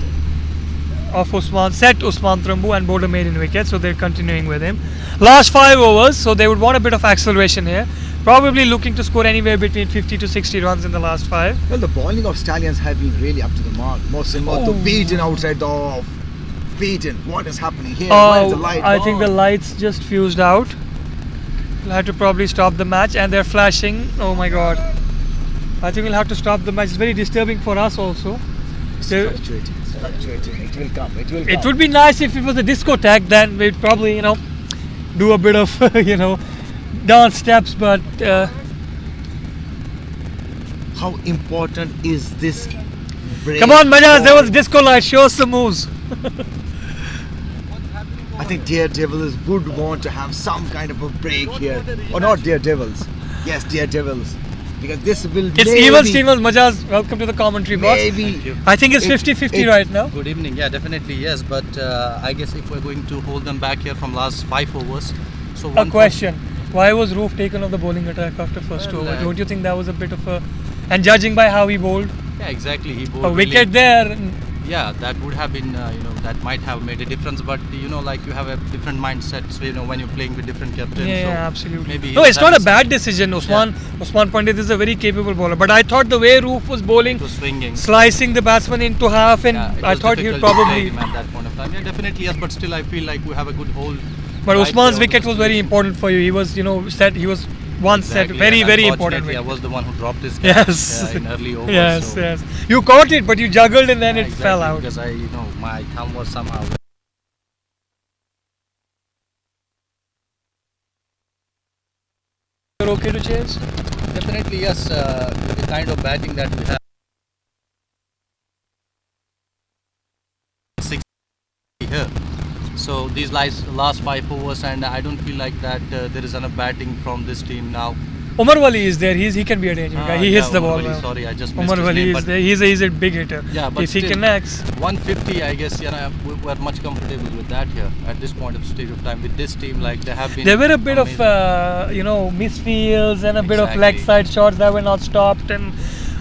of Usman, set Usman Trambu and bowled a maiden wicket, so they're continuing with him. Last 5 overs, so they would want a bit of acceleration here. Probably looking to score anywhere between 50 to 60 runs in the last 5. Well, the bowling of Stallions have been really up to the mark. Mohsin Mahto beaten outside the off. Beaten. What is happening here? Why is the light I think the gone? lights just fused out. We'll have to probably stop the match, and they're flashing. Oh my god. I think we'll have to stop the match. It's very disturbing for us also. It's So- fluctuating. It's fluctuating. It will come. It will come. It would be nice if it was a discotheque, then we'd probably, do a bit of, dance steps, but How important is this break? come on, Majaz, there for- was disco light, show us some moves. I think Daredevils would want to have some kind of a break here. Or not Daredevils. Yes, Daredevils. Because this will It's maybe, even Stevens. Majaz, welcome to the commentary box. maybe I think it's It- 50-50 it- right now. Good evening. Yeah, definitely yes. But I guess if we're going to hold them back here from last 5 overs, so A one question. Why was Roof taken off the bowling attack after first Well, over? Don't you think that was a bit of a... And judging by how he bowled, Yeah, exactly. He bowled a really- wicket there. Yeah, that would have been that might have made a difference. But like you have a different mindset. So when you're playing with different captains. Yeah, so absolutely. Maybe No, he it's was not a having bad decision. Usman Pandit is a very capable bowler. But I thought the way Roof was bowling, some- to swinging. slicing the batsman into half, and Yeah, it I was thought he'd difficult to play probably... him at that point of time. Yeah, definitely yes. But still, I feel like we have a good hold. But right Usman's there wicket on was the very situation. important for you. He was, set. He was one set. Exactly, Very, and very important unfortunately, I wicket. was the one who dropped his catch Yes. in early overs. Yes, so- yes. You caught it, but you juggled and then Yeah, it fell exactly, out. Because my thumb was somehow. You're okay to change? Definitely yes. The kind of batting that we have. 6 here. So these last 5 overs, and I don't feel like that there is enough batting from this team now. Umar Wali is there. He can be a dangerous guy. He hits the ball. Wali, well. sorry, I just missed Umar his Wali name, is but there. He's a big hitter. Yeah, but if he still, connects. 150, I guess, we're much comfortable with that here at this point of stage of time with this team. Like they have been. There were a bit amazing. of, misfields and a bit of leg Exactly. side shots that were not stopped. And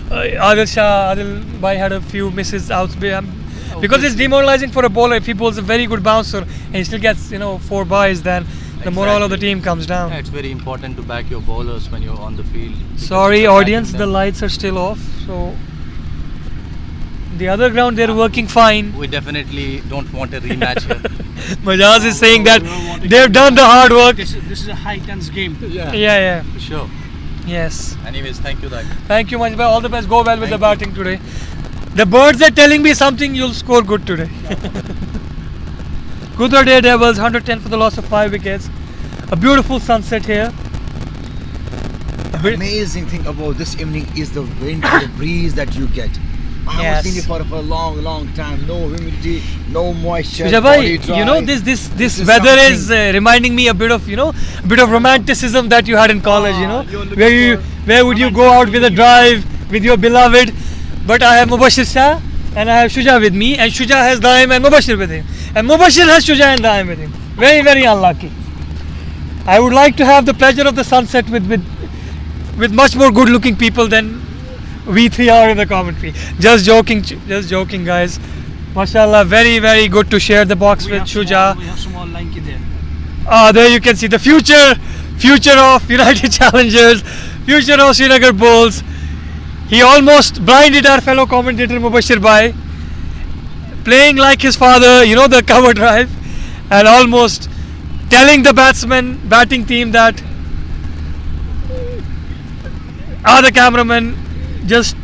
Adil Bhai had a few misses outs. Because it's demoralizing for a bowler if he bowls a very good bouncer and he still gets, 4 byes, then the morale of the team comes down. Yeah, it's very important to back your bowlers when you're on the field. because Sorry, it's attacking audience, the them. lights are still off. So the other ground they're working fine. We definitely don't want a rematch here. Majaz is saying that We don't want to they've get- done the hard work. This is a high tense game. Yeah. For sure. Yes. Anyways, thank you, Dai. Thank you, Manjbhai. All the best. Go well with the Thank batting today. The birds are telling me something. You'll score good today. QUDRA Daredevils 110 for the loss of 5 wickets. A beautiful sunset here. Amazing thing about this evening is the wind and the breeze that you get. I haven't Yes. seen it for a long time. No humidity, no moisture. Shujabhai, body dry. you know this is weather is something. reminding me a bit of romanticism that you had in college. you're looking Where would you go out with a drive with your beloved? But I have Mubashir Shah and I have Shuja with me, and Shuja has Daim and Mubashir with him, and Mubashir has Shuja and Daim with him. Very unlucky. I would like to have the pleasure of the sunset with much more good looking people than we three are in the commentary. Just joking, guys. Mashallah, very good to share the box We with have Shuja. We have small lanky there. There you can see the future of United Challengers, future of Srinagar Bulls. He almost blinded our fellow commentator Mubashir Bhai, playing like his father, the cover drive, and almost telling the batting team that the cameraman just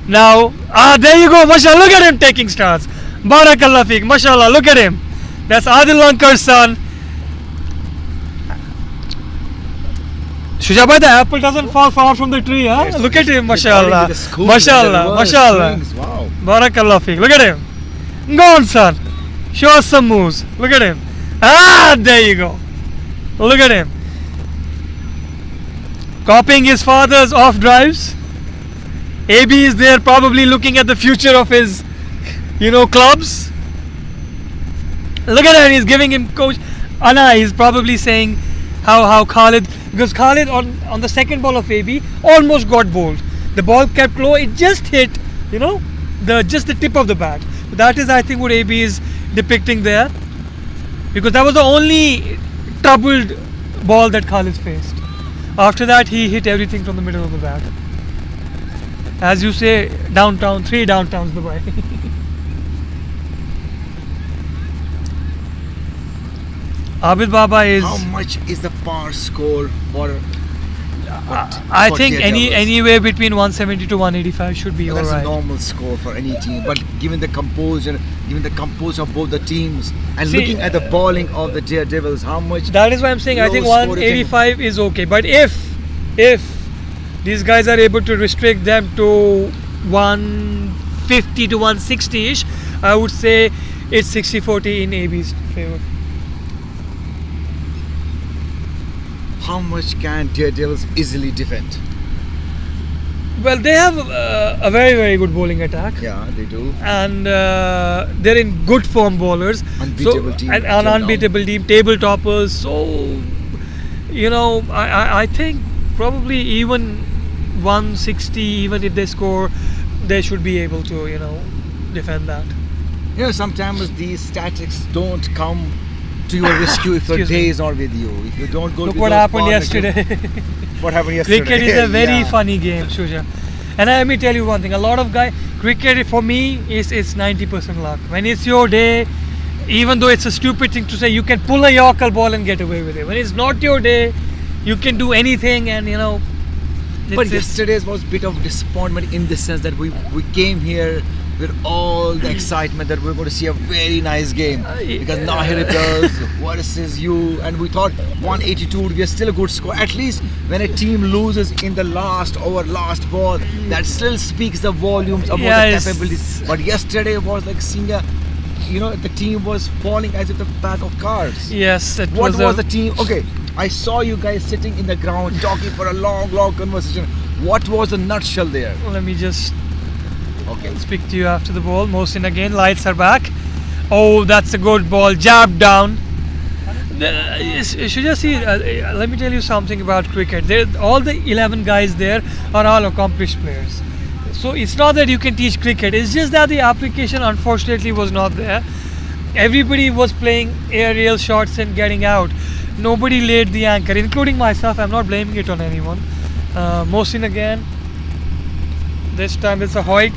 now. There you go, mashallah, look at him taking stars. Barakallah feek, mashallah, look at him. That's Adil Lankar's son. Shujabai, the apple doesn't fall far from the tree, huh? Yes, Look at him, he's falling mashallah. with the school, Mashallah, with the reverse mashallah. swings. Wow. Barakallah feek, look at him. Go on, son. Show us some moves. Look at him. There you go. Look at him. Copying his father's off drives. AB is there probably looking at the future of his, clubs. Look at him, he's giving him coach. Anna, he's probably saying how Khalid, because Khalid on the second ball of AB almost got bowled. The ball kept low, it just hit, just the tip of the bat. That is, I think, what AB is depicting there. Because that was the only troubled ball that Khalid faced. After that, he hit everything from the middle of the bat. As you say, downtown, 3 downtowns Dubai. Abid Baba is. How much is the par score for? I for think Daredevils? anywhere between 170 to 185 should be That's a alright. normal score for any team. But given the composure of both the teams, and See, looking at the bowling of the Daredevils, how much? That is why I'm saying I low think score do you think? 185 is okay. But if these guys are able to restrict them to 150 to 160-ish, I would say it's 60-40 in AB's favor. How much can Daredevils easily defend? Well, they have a very good bowling attack. Yeah, they do. And they're in good form bowlers. Unbeatable team And until an now. unbeatable team, table toppers. So, I think probably even 160, even if they score, they should be able to, defend that. Sometimes these statistics don't come to your rescue if your Excuse day me. is not with you. If you don't go Look with what those happened partners, yesterday. What happened yesterday? Cricket is a very Yeah. funny game, Shuja. And let me tell you one thing. A lot of cricket for me is 90% luck. When it's your day, even though it's a stupid thing to say, you can pull a Yorker ball and get away with it. When it's not your day, you can do anything, and But it's- yesterday's was a bit of disappointment in the sense that we came here with all the excitement that we're going to see a very nice game. Because now here it goes versus you, and we thought 182 would be still a good score. At least when a team loses in the last over, last ball, that still speaks the volumes about Yes. the capabilities. But yesterday was like seeing the team was falling as if a pack of cards. Yes, it What was, was the team? Okay, I saw you guys sitting in the ground talking for a long conversation. What was the nutshell there? Let me just Okay. speak to you after the ball. Mohsin again, lights are back. Oh, that's a good ball, jabbed down. You should just see, let me tell you something about cricket. All the 11 guys there are all accomplished players. So it's not that you can teach cricket, it's just that the application unfortunately was not there. Everybody was playing aerial shots and getting out. nobody laid the anchor, including myself. I'm not blaming it on anyone. Mohsin again. This time it's a Hoik.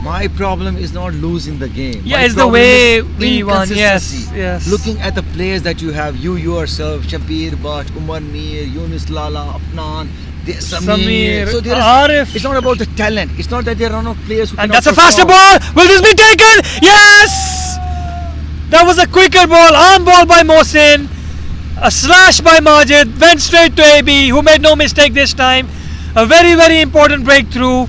My problem is not losing the game. Yeah, My it's the problem way is we won. Yes, inconsistency. yes. Looking at the players that you have, you yourself, Shabir Bhatt, Umar Mir, Yunus Lala, Afnan, Samir. So there is, Arif. it's not about the talent. It's not that there are no players who And cannot that's a faster perform. ball. Will this be taken? Yes! That was a quicker ball. Arm ball by Mohsin. A slash by Majid. Went straight to AB, who made no mistake this time. A very, very important breakthrough.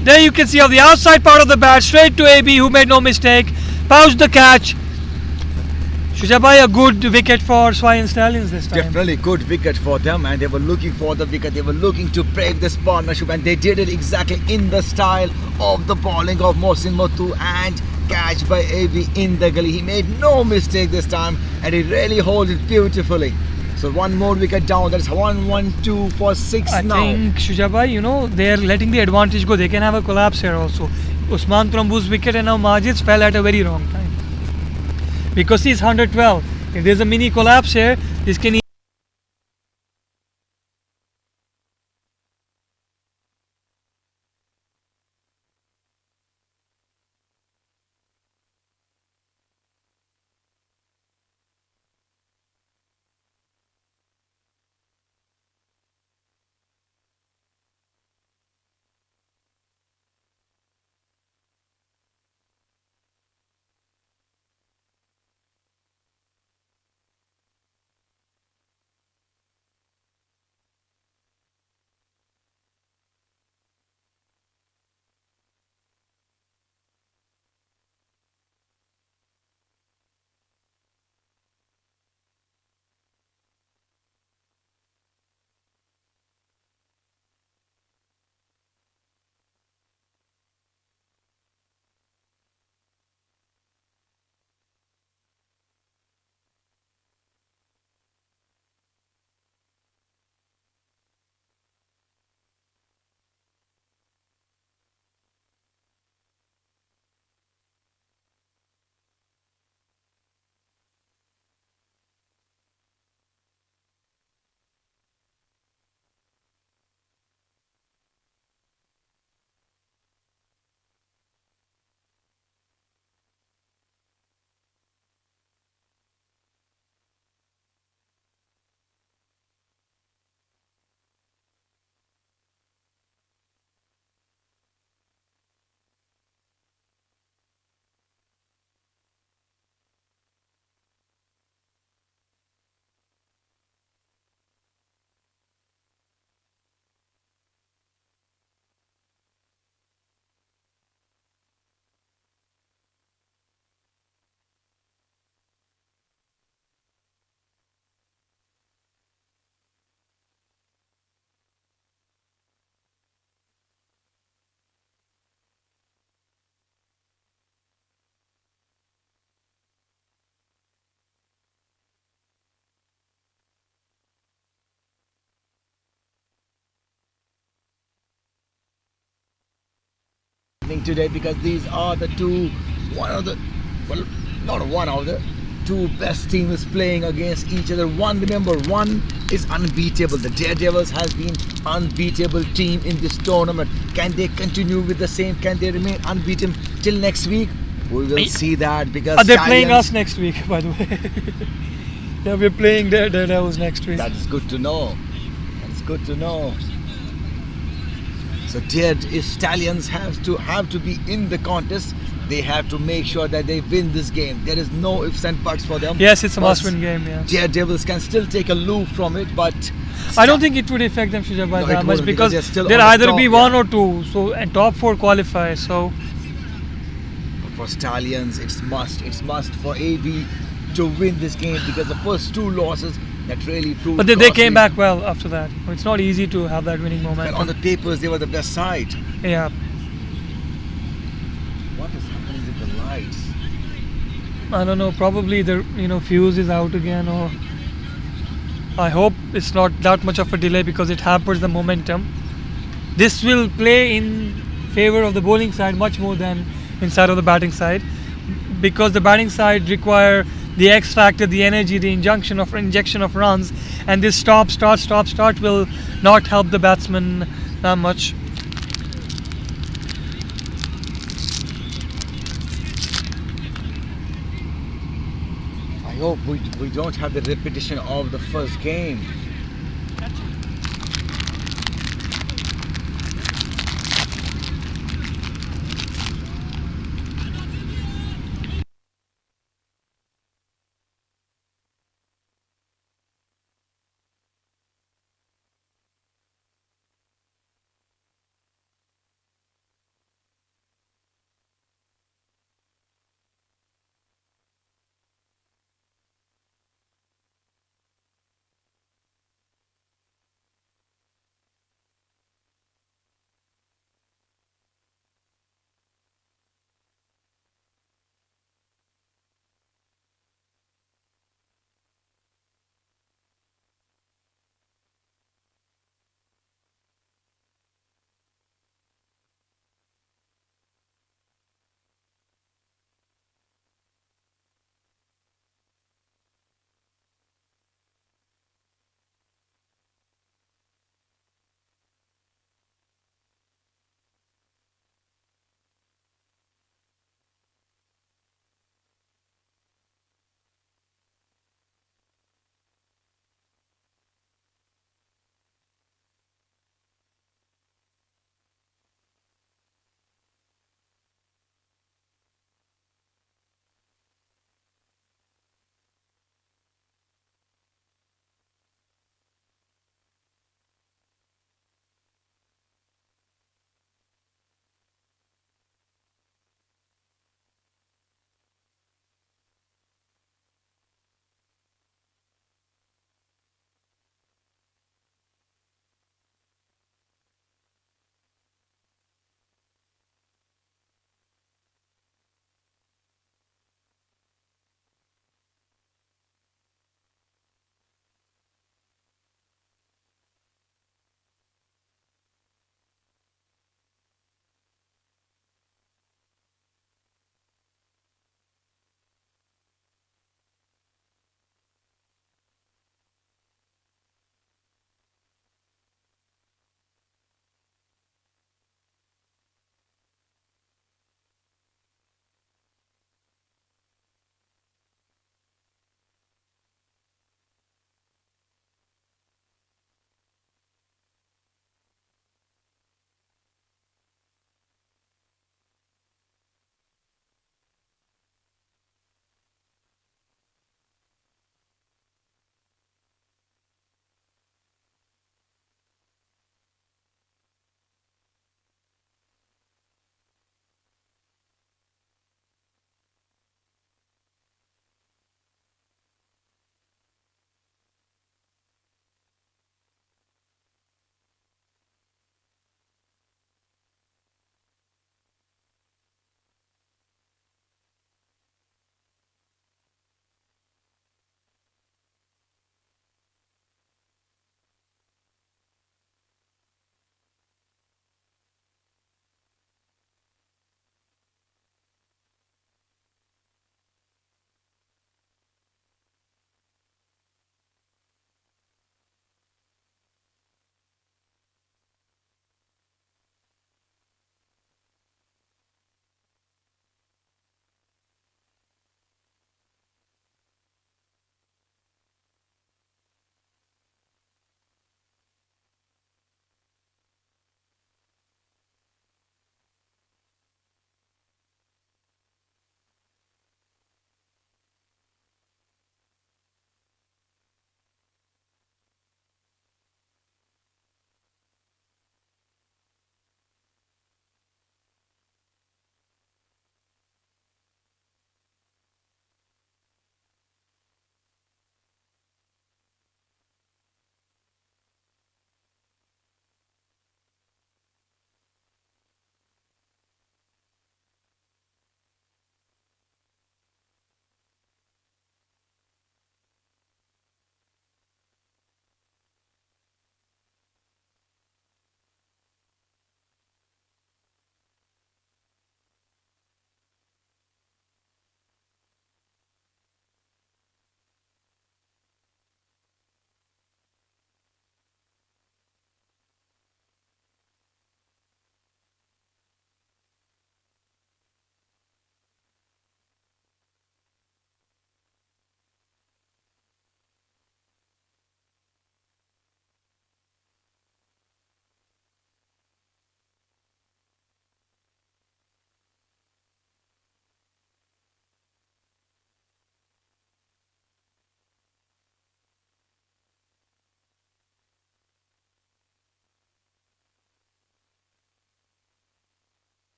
There you can see on the outside part of the bat, straight to AB, who made no mistake. Pouched the catch. Shujabai, a good wicket for SWEIHAN Stallions this time. Definitely good wicket for them, and they were looking for the wicket. They were looking to break this partnership, and they did it exactly in the style of the bowling of Mohsin Muthu, and catch by AB in the gully. He made no mistake this time, and he really held it beautifully. So one more wicket down. That's 1-1-2 for 6 I now. think Shujabai, they're letting the advantage go. They can have a collapse here also. Usman Trambu's wicket and now Majid's fell at a very wrong time. Because he's 112. If there's a mini collapse here, this can Today, because these are the two, two best teams playing against each other. Remember, one is unbeatable. The Daredevils has been unbeatable team in this tournament. Can they continue with the same? Can they remain unbeaten till next week? We will see that, because they're playing us next week, by the way. Yeah, we're playing Daredevils next week. That is good to know. That's good to know. So Stallions have to be in the contest. They have to make sure that they win this game. There is no ifs and buts for them. Yes, it's a must-win game. Yes. Daredevils can still take a loop from it, but I don't think it would affect them, Shujabai, that much, because they'll they'll either be one or two. So and top 4 qualify. So for Stallions, it's must for AB to win this game, because the first 2 losses that really proved. But they costly. came back well after that. It's not easy to have that winning momentum. And on the papers, they were the best side. Yeah. What is happening with the lights? I don't know. Probably the fuse is out again, or I hope it's not that much of a delay, because it hampers the momentum. This will play in favor of the bowling side much more than inside of the batting side. because the batting side require the X factor, the energy, the injection of runs, and this start will not help the batsman that much. I hope we don't have the repetition of the first game.